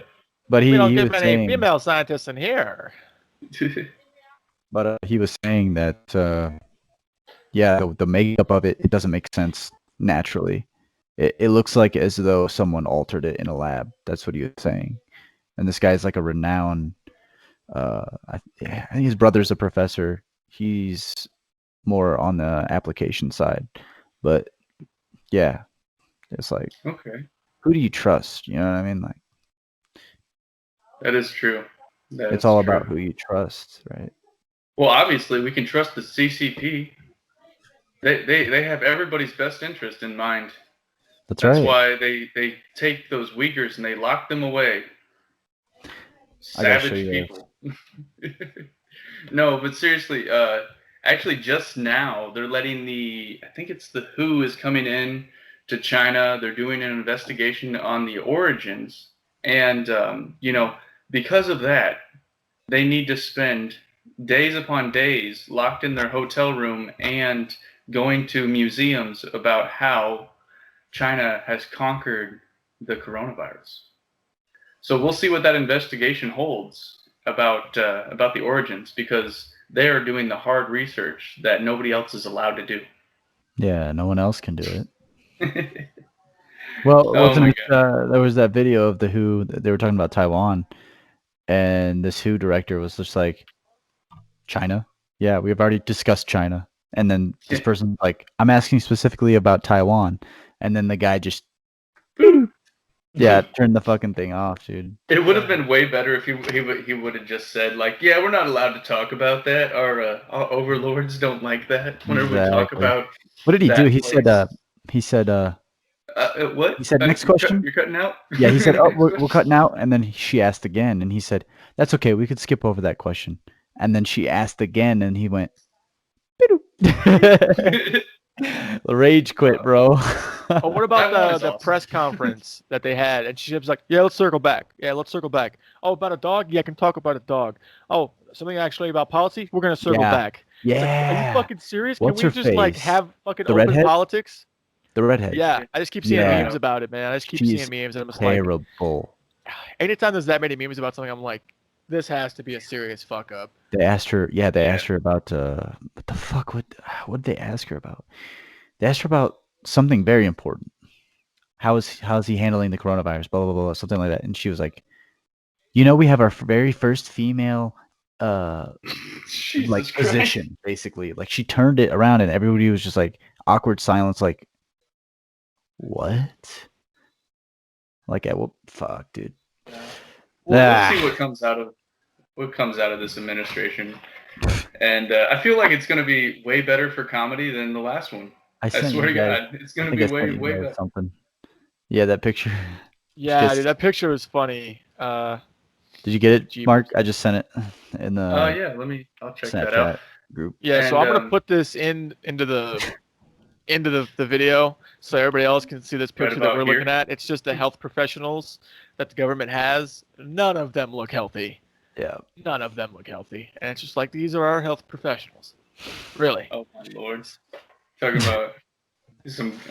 But We don't he give was any saying, female scientists in here. he was saying that yeah, the makeup of it doesn't make sense naturally. It looks like as though someone altered it in a lab. That's what he was saying. And this guy's like a renowned. I think his brother's a professor. He's more on the application side, but yeah, it's like, Okay. who do you trust? You know what I mean? Like, That is true. That it's is all true. about who you trust, right? Well, obviously, we can trust the CCP. They have everybody's best interest in mind. That's That's right. why they take those Uyghurs and they lock them away. I gotta show Savage you. people. No, but seriously, actually, just now they're letting I think it's the WHO is coming in to China. They're doing an investigation on the origins, and because of that, they need to spend days upon days locked in their hotel room and going to museums about how China has conquered the coronavirus. So we'll see what that investigation holds about the origins, because they are doing the hard research that nobody else is allowed to do. Yeah, no one else can do it. Well, Oh wasn't my it? There was that video of the Who. They were talking about Taiwan, and this Who director was just like, China. Yeah, we've already discussed China. And then this god. person like, I'm asking specifically about Taiwan, and then the guy just turned the fucking thing off, dude. It would have been way better if he would have just said, like, yeah, we're not allowed to talk about that. Our overlords don't like that. Whenever we talk Exactly. about What did he do? that He said. place. He said. What? He said, next question. You're cutting out. Yeah, he said, "Oh, Next we're question. cutting out." And then she asked again, and he said, "That's okay. We could skip over that question." And then she asked again, and he went, "The rage quit, bro." Oh, what about Taiwan is the awesome. press conference that they had? And she was like, "Yeah, let's circle back. Yeah, let's circle back. Oh, about a dog? Yeah, I can talk about a dog. Oh, something actually about policy? We're gonna circle Yeah. back." It's like, are you Yeah. fucking serious? What's Can her we just like face? have fucking The open redhead? politics? The redhead. Yeah, I just keep seeing Yeah. memes about it, man. I just keep She's seeing memes, and I'm just like, terrible. anytime there's that many memes about something, I'm like, this has to be a serious fuck up. They asked her. Yeah, they asked her about what the fuck? What did they ask her about? They asked her about something very important. How's he handling the coronavirus? Blah blah blah, something like that. And she was like, we have our very first female Jesus Christ. position, basically. Like, she turned it around, and everybody was just like awkward silence, like, what? Like, what? Fuck, dude. Well, let's see what comes out of this administration, and I feel like it's going to be way better for comedy than the last one. I swear to God, it's going to be way better. Something. Yeah, that picture. Yeah, dude, that picture was funny. Did you get it, Jeepers. Mark? I just sent it in the yeah, I'll check that out. Group. Yeah, so I'm gonna put this into the video so everybody else can see this picture that we're looking at. It's just the health professionals that the government has. None of them look healthy. Yeah. None of them look healthy. And it's just like, these are our health professionals. Really. Oh my lords. Talking about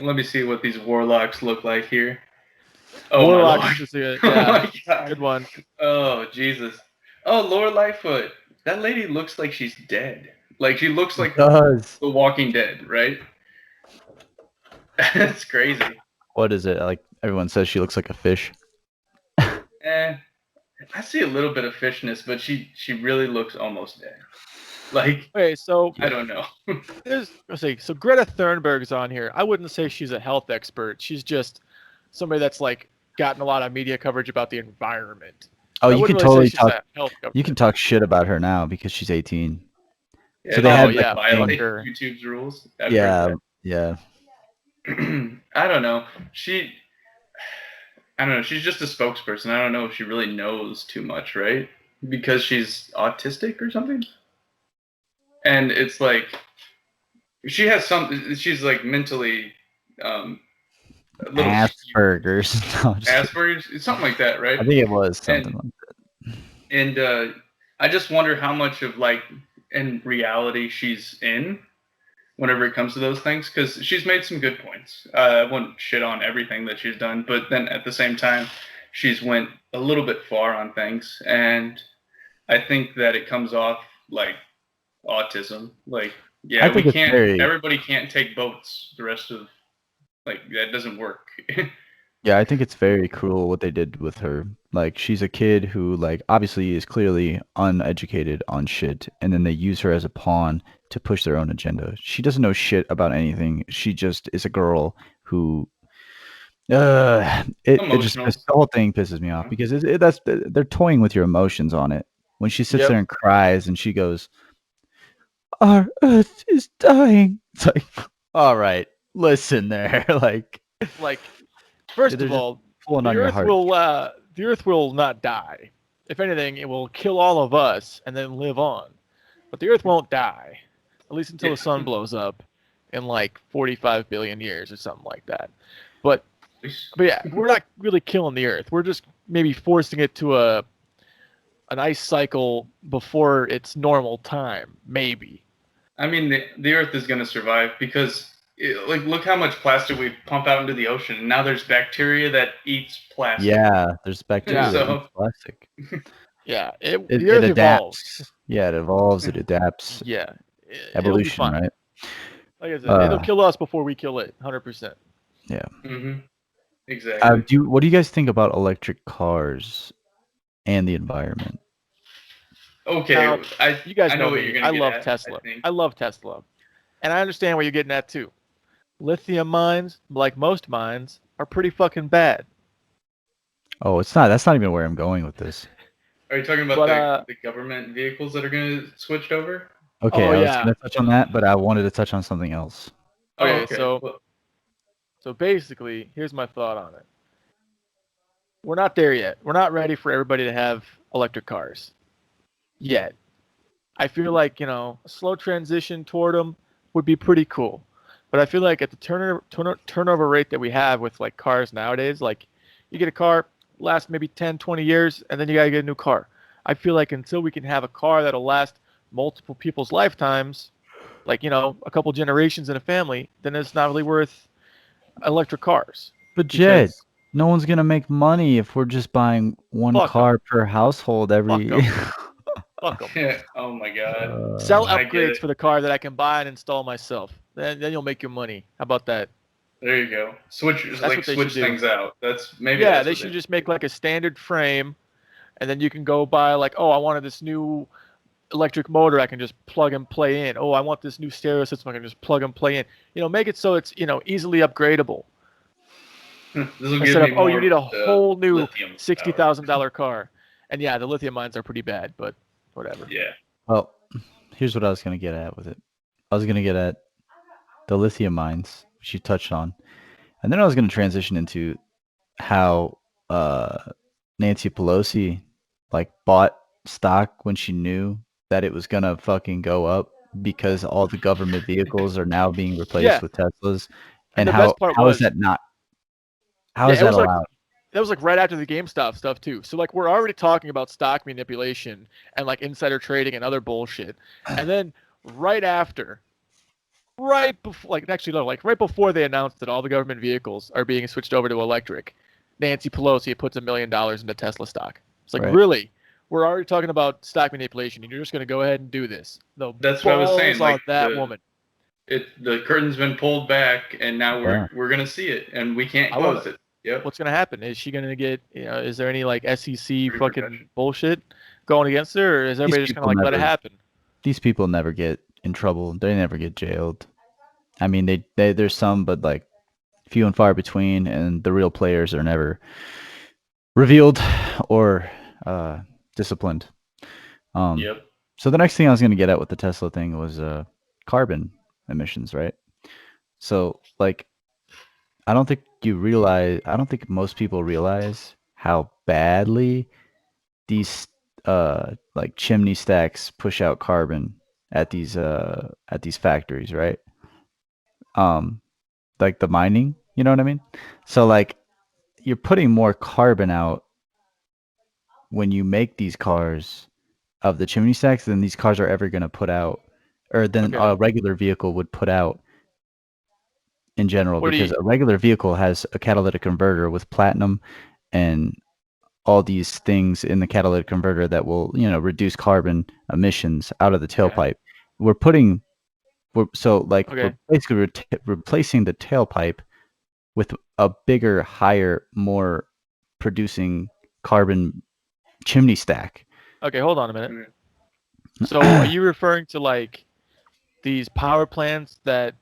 let me see what these warlocks look like here. Oh, warlocks is just oh my God. Good one. Oh, Jesus. Oh, Lord Lightfoot. That lady looks like she's dead. Like, she looks like The Walking Dead, right? That's crazy. What is it? Like, everyone says she looks like a fish. I see a little bit of fishness, but she really looks almost dead. Like, okay, so I don't know. So Greta Thunberg's on here. I wouldn't say she's a health expert. She's just somebody that's like gotten a lot of media coverage about the environment. Oh, you can totally talk. You can talk shit about her now because she's 18. Yeah, so they had violate YouTube's rules. Yeah. I don't know. I don't know. She's just a spokesperson. I don't know if she really knows too much, right? Because she's autistic or something. And it's like she's like mentally Asperger's. No, Asperger's, something like that, right? I think it was something like that. And I just wonder how much of, like, in reality she's in whenever it comes to those things, because she's made some good points. I wouldn't shit on everything that she's done, but then at the same time, she's went a little bit far on things, and I think that it comes off like autism. Like, yeah, everybody can't take boats the rest of, like, that doesn't work. Yeah, I think it's very cruel what they did with her. Like, she's a kid who, like, obviously is clearly uneducated on shit, and then they use her as a pawn to push their own agenda. She doesn't know shit about anything. She just is a girl who the whole thing pisses me off, because they're toying with your emotions on it. When she sits there and cries and she goes, "Our Earth is dying." It's like, All right, listen there. Like, first they're of just all, pulling on the your Earth heart. will the Earth will not die. If anything, it will kill all of us and then live on. But the Earth won't die, at least until Yeah. the sun blows up in like 45 billion years or something like that. But but yeah, we're not really killing the Earth. We're just maybe forcing it to an ice cycle before its normal time, maybe. I mean, the Earth is going to survive because, like, look how much plastic we pump out into the ocean. And now there's bacteria that eats plastic. Yeah, there's bacteria Yeah. that So, eats plastic. Yeah, It, the it Earth evolves. adapts. Yeah, it evolves. It adapts. Yeah, it'll be Evolution, fine. right? Like I said, it'll Uh, kill us before we kill it, 100%. yeah. exactly. What do you guys think about electric cars and the environment? Okay, Now, you guys I know know what you're me. going I to get love at, I Tesla. think. I love Tesla. And I understand what you're getting at too. Lithium mines, like most mines, are pretty fucking bad. Oh, it's not. That's not even where I'm going with this. Are you talking about But the government vehicles that are going to switch over? Okay, oh I was yeah. gonna touch on that, but I wanted to touch on something else. Oh, Okay, okay. so Well, so basically, here's my thought on it. We're not there yet. We're not ready for everybody to have electric cars yet. I feel like, a slow transition toward them would be pretty cool. But I feel like at the turnover rate that we have with like cars nowadays, like you get a car, last maybe 10, 20 years, and then you got to get a new car. I feel like until we can have a car that'll last multiple people's lifetimes, like, a couple generations in a family, then it's not really worth electric cars. But Jed, Because no one's gonna make money if we're just buying one fuck them. car per household Fuck every. them. Fuck them. oh my God. Sell uh, I get upgrades it. for the car that I can buy and install myself. Then you'll make your money. How about that? There you go. Switch That's what they should switch do. things out. Maybe Yeah, that's they what should they. just make like a standard frame, and then you can go buy like, oh, I wanted this new electric motor I can just plug and play in. Oh, I want this new stereo system I can just plug and play in. Make it so it's easily upgradable This will give instead of me oh, you more need a whole new lithium power. $60,000 car. And yeah, the lithium mines are pretty bad, but whatever. Yeah. well, here's what I was gonna get at with it. I was gonna get at the lithium mines, which you touched on, and then I was gonna transition into how Nancy Pelosi bought stock when she knew that it was gonna fucking go up because all the government vehicles are now being replaced Yeah, with Teslas, and and the best part how is was, that not? How yeah, is it that was like allowed? that was like right after the GameStop stuff too. So like we're already talking about stock manipulation and like insider trading and other bullshit. And then right after, right before, like actually no, like right before they announced that all the government vehicles are being switched over to electric, Nancy Pelosi puts $1 million into Tesla stock. It's like Right. really, we're already talking about stock manipulation, and you're just going to go ahead and do this. The That's what I was saying. balls Like on that woman. the curtain's been pulled back, and now Yeah. we're gonna see it, and we can't I want close to. it. Yep. What's going to happen? Is she going to get? Is there any like SEC fucking Repercussion. bullshit going against her, or is These everybody just going to people like let it never. happen? These people never get in trouble. They never get jailed. I mean, they there's some, but like few and far between, and the real players are never revealed or uh, disciplined. Um, Yep. so the next thing I was going to get at with the Tesla thing was carbon emissions, right? So like, I don't think most people realize how badly these like chimney stacks push out carbon at these factories, right? Um, like the mining, you know what I mean? So like, you're putting more carbon out when you make these cars of the chimney stacks than these cars are ever going to put out, or than Okay. a regular vehicle would put out in general, What do because you? a regular vehicle has a catalytic converter with platinum and all these things in the catalytic converter that will, reduce carbon emissions out of the Okay. tailpipe. We're putting, we're Okay. basically replacing the tailpipe with a bigger, higher, more producing carbon chimney stack. Okay. Hold on a minute. Mm. So are you referring to like these power plants that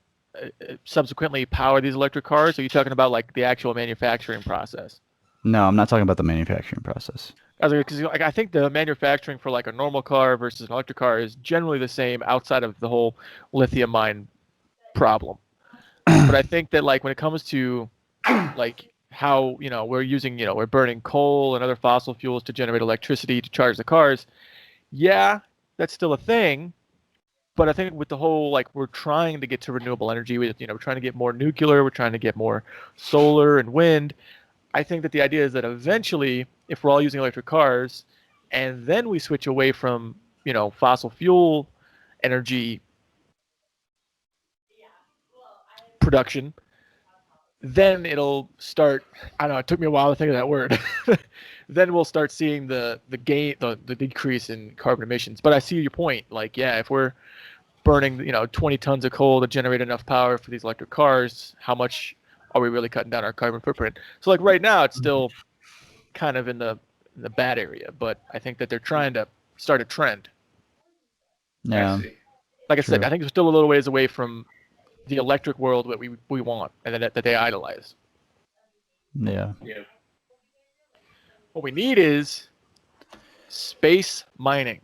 subsequently power these electric cars? Or are you talking about like the actual manufacturing process? No, I'm not talking about the manufacturing process. Because like, I think the manufacturing for like a normal car versus an electric car is generally the same outside of the whole lithium mine problem. But I think that like when it comes to like how we're using we're burning coal and other fossil fuels to generate electricity to charge the cars. Yeah, that's still a thing. But I think with the whole like we're trying to get to renewable energy, we're trying to get more nuclear, we're trying to get more solar and wind. I think that the idea is that eventually, if we're all using electric cars, and then we switch away from fossil fuel energy production, then it'll start. I don't know. It took me a while to think of that word. Then we'll start seeing the gain, the decrease in carbon emissions. But I see your point. Like, yeah, if we're burning 20 tons of coal to generate enough power for these electric cars, how much are we really cutting down our carbon footprint? So like right now, it's still kind of in the bad area, but I think that they're trying to start a trend. I Yeah, see. Like I true. said, I think we're still a little ways away from the electric world that we want and that they idolize. Yeah. Yeah. What we need is space mining.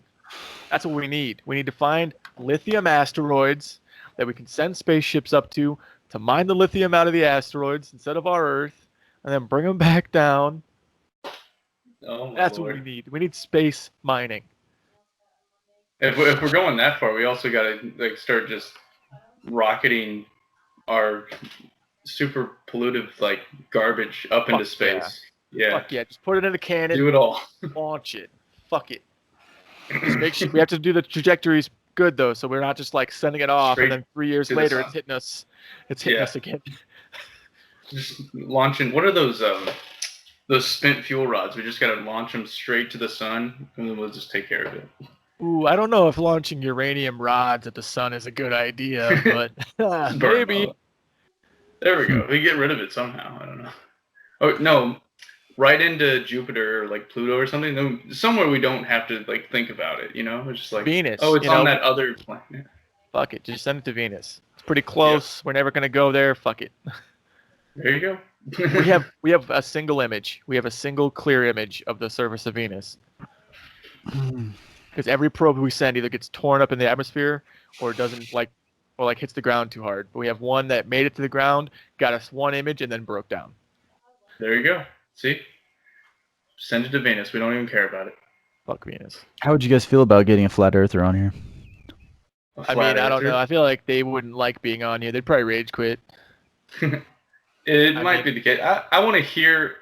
That's what we need. We need to find lithium asteroids that we can send spaceships up to mine the lithium out of the asteroids instead of our Earth, and then bring them back down. Oh my That's what we lord. need. We need space mining. If we're going that far, we also got to like start just rocketing our super pollutive like garbage up into Fuck yeah. space. Yeah. Fuck yeah. Just put it in a cannon, Do it all. launch it. Fuck it. Just make sure we have to do the trajectories good though, so we're not just like sending it off Straight and then 3 years to the later sun. it's hitting us. It's hitting Yeah. us again. Just launching. What are those spent fuel rods? We just gotta launch them straight to the sun, and then we'll just take care of it. Ooh, I don't know if launching uranium rods at the sun is a good idea, but Just burn 'em maybe. up. There we go. We get rid of it somehow. I don't know. Oh no, right into Jupiter or like Pluto or something. No, somewhere we don't have to like think about it. It's just like, Venus, oh, it's on that other planet. fuck it. Just send it to Venus. It's pretty close. We're never gonna go there. Fuck it. There you go. We have a single image. We have a single clear image of the surface of Venus. Because every probe we send either gets torn up in the atmosphere or doesn't or hits the ground too hard. But we have one that made it to the ground, got us one image, and then broke down. There you go. See? Send it to Venus. We don't even care about it. Fuck Venus. How would you guys feel about getting a flat earther on here? I mean, I don't know. I feel like they wouldn't like being on here. They'd probably rage quit. It might be the case. I want to hear.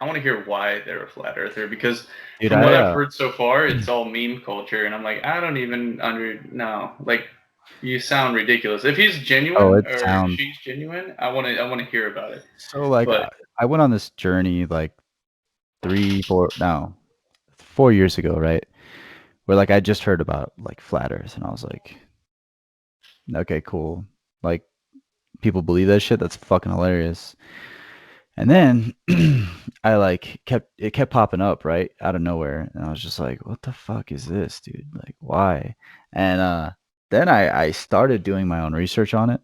Why they're a flat earther, because Dude, from what I've heard so far, it's all meme culture, and I'm like, I don't even no. Like, you sound ridiculous. If he's genuine she's genuine, I want to hear about it. So like, I went on this journey like 4 years ago, right? Where like I just heard about like flat Earth, and I was like, okay, cool. Like, people believe that shit. That's fucking hilarious. And then I kept popping up right out of nowhere, and I was just like, what the fuck is this, dude? Like, why? And then I started doing my own research on it.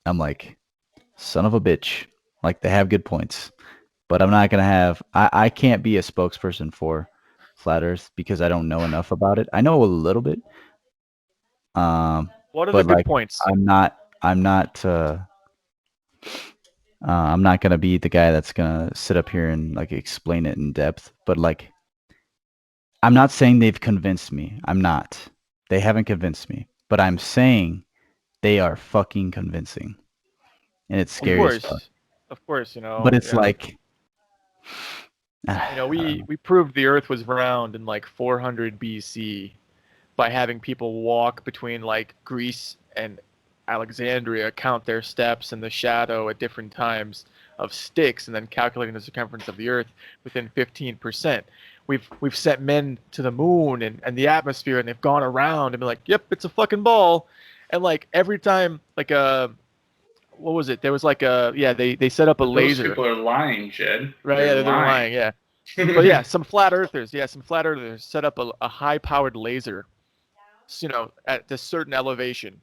I'm like, son of a bitch. Like, they have good points, but I'm not gonna have. I can't be a spokesperson for flat Earth because I don't know enough about it. I know a little bit. What are but the good points? I'm not gonna be the guy that's gonna sit up here and like explain it in depth. But like, I'm not saying they've convinced me. I'm not. They haven't convinced me. But I'm saying they are fucking convincing, and it's scary as fuck. Of course, But it's like, we proved the Earth was round in like 400 BC by having people walk between like Greece and Alexandria, count their steps in the shadow at different times of sticks, and then calculating the circumference of the Earth within 15%. We've sent men to the moon and the atmosphere, and they've gone around and been like, yep, it's a fucking ball. And like every time, like what was it? There was like they set up a laser. Those people are lying, Jed. Right? They're lying. Yeah. But yeah, some flat earthers set up a high-powered laser, at a certain elevation.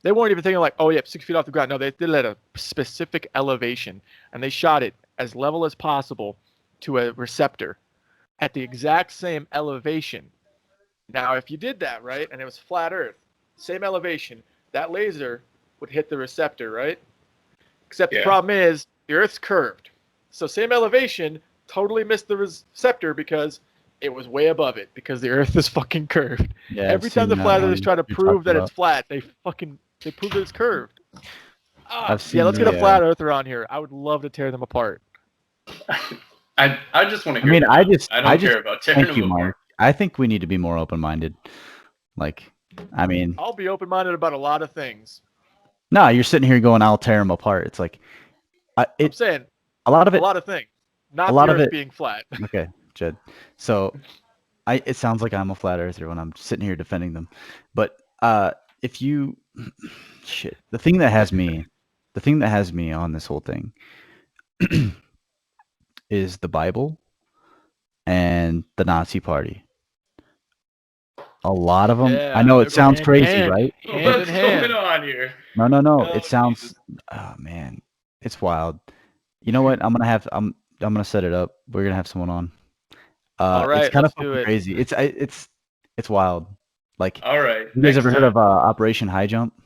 They weren't even thinking like, oh yeah, 6 feet off the ground. No, they did it at a specific elevation, and they shot it as level as possible to a receptor at the exact same elevation. Now, if you did that right, and it was flat Earth, same elevation, that laser would hit the receptor, right? Except the Yeah. problem is the Earth's curved. So same elevation, totally missed the receptor because it was way above it because the Earth is fucking curved. Yeah, Every I've time the seen that flat one earthers try to you're prove talking that it's about. flat, they prove that it's curved. I've Yeah, seen let's get a the, flat earther on here. I would love to tear them apart. I just want to I hear mean, them I out. just, I don't care about tearing thank you, them apart. Mark. I think we need to be more open-minded. Like, I mean, I'll be open-minded about a lot of things. no, you're sitting here going, "I'll tear them apart." It's like, I'm saying a lot of a it, lot of things, a not lot the of Earth it. being flat. Okay, Jed. So, it sounds like I'm a flat earther when I'm sitting here defending them, but if you, shit, the thing that has me on this whole thing is the Bible and the Nazi Party. A lot of them. I Yeah, know they it go sounds hand in crazy, hand, right? hand in What's going hand. on here? No. Oh, It sounds. Jesus. Oh man, it's wild. You know what? I'm gonna set it up. We're gonna have someone on. All It's right, kind of let's do fucking it. crazy. It's wild. Like, All right. you guys Next ever heard time. of Operation High Jump?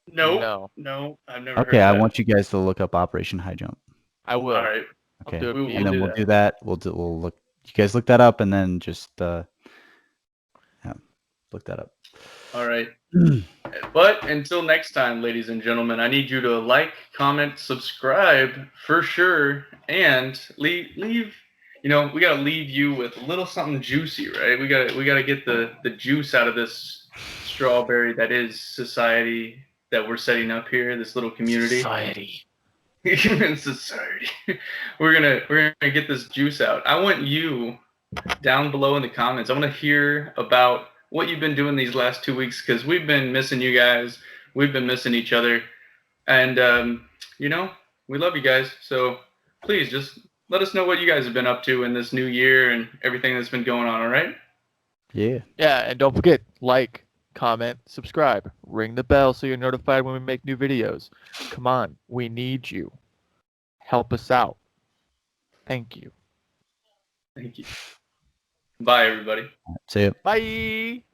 No. No, I've never heard Okay, of I that. want you guys to look up Operation High Jump. I will. All right. I'll Okay, do it. We will and then do we'll that. do that. We'll look. You guys look that up, and then just yeah, look that up. All right. But until next time, ladies and gentlemen, I need you to like, comment, subscribe for sure, and leave. You know, we gotta leave you with a little something juicy, right? We gotta get the juice out of this strawberry that is society that we're setting up here, this little community. Society. Human society. We're gonna get this juice out. I want you down below in the comments. I want to hear about what you've been doing these last 2 weeks because we've been missing you guys. We've been missing each other, and you know, we love you guys. So please just let us know what you guys have been up to in this new year and everything that's been going on. All right? Yeah. Yeah, and don't forget, like, comment, subscribe, ring the bell so you're notified when we make new videos. Come on, we need you. Help us out. Thank you. Thank you. Bye, everybody. See ya. Bye.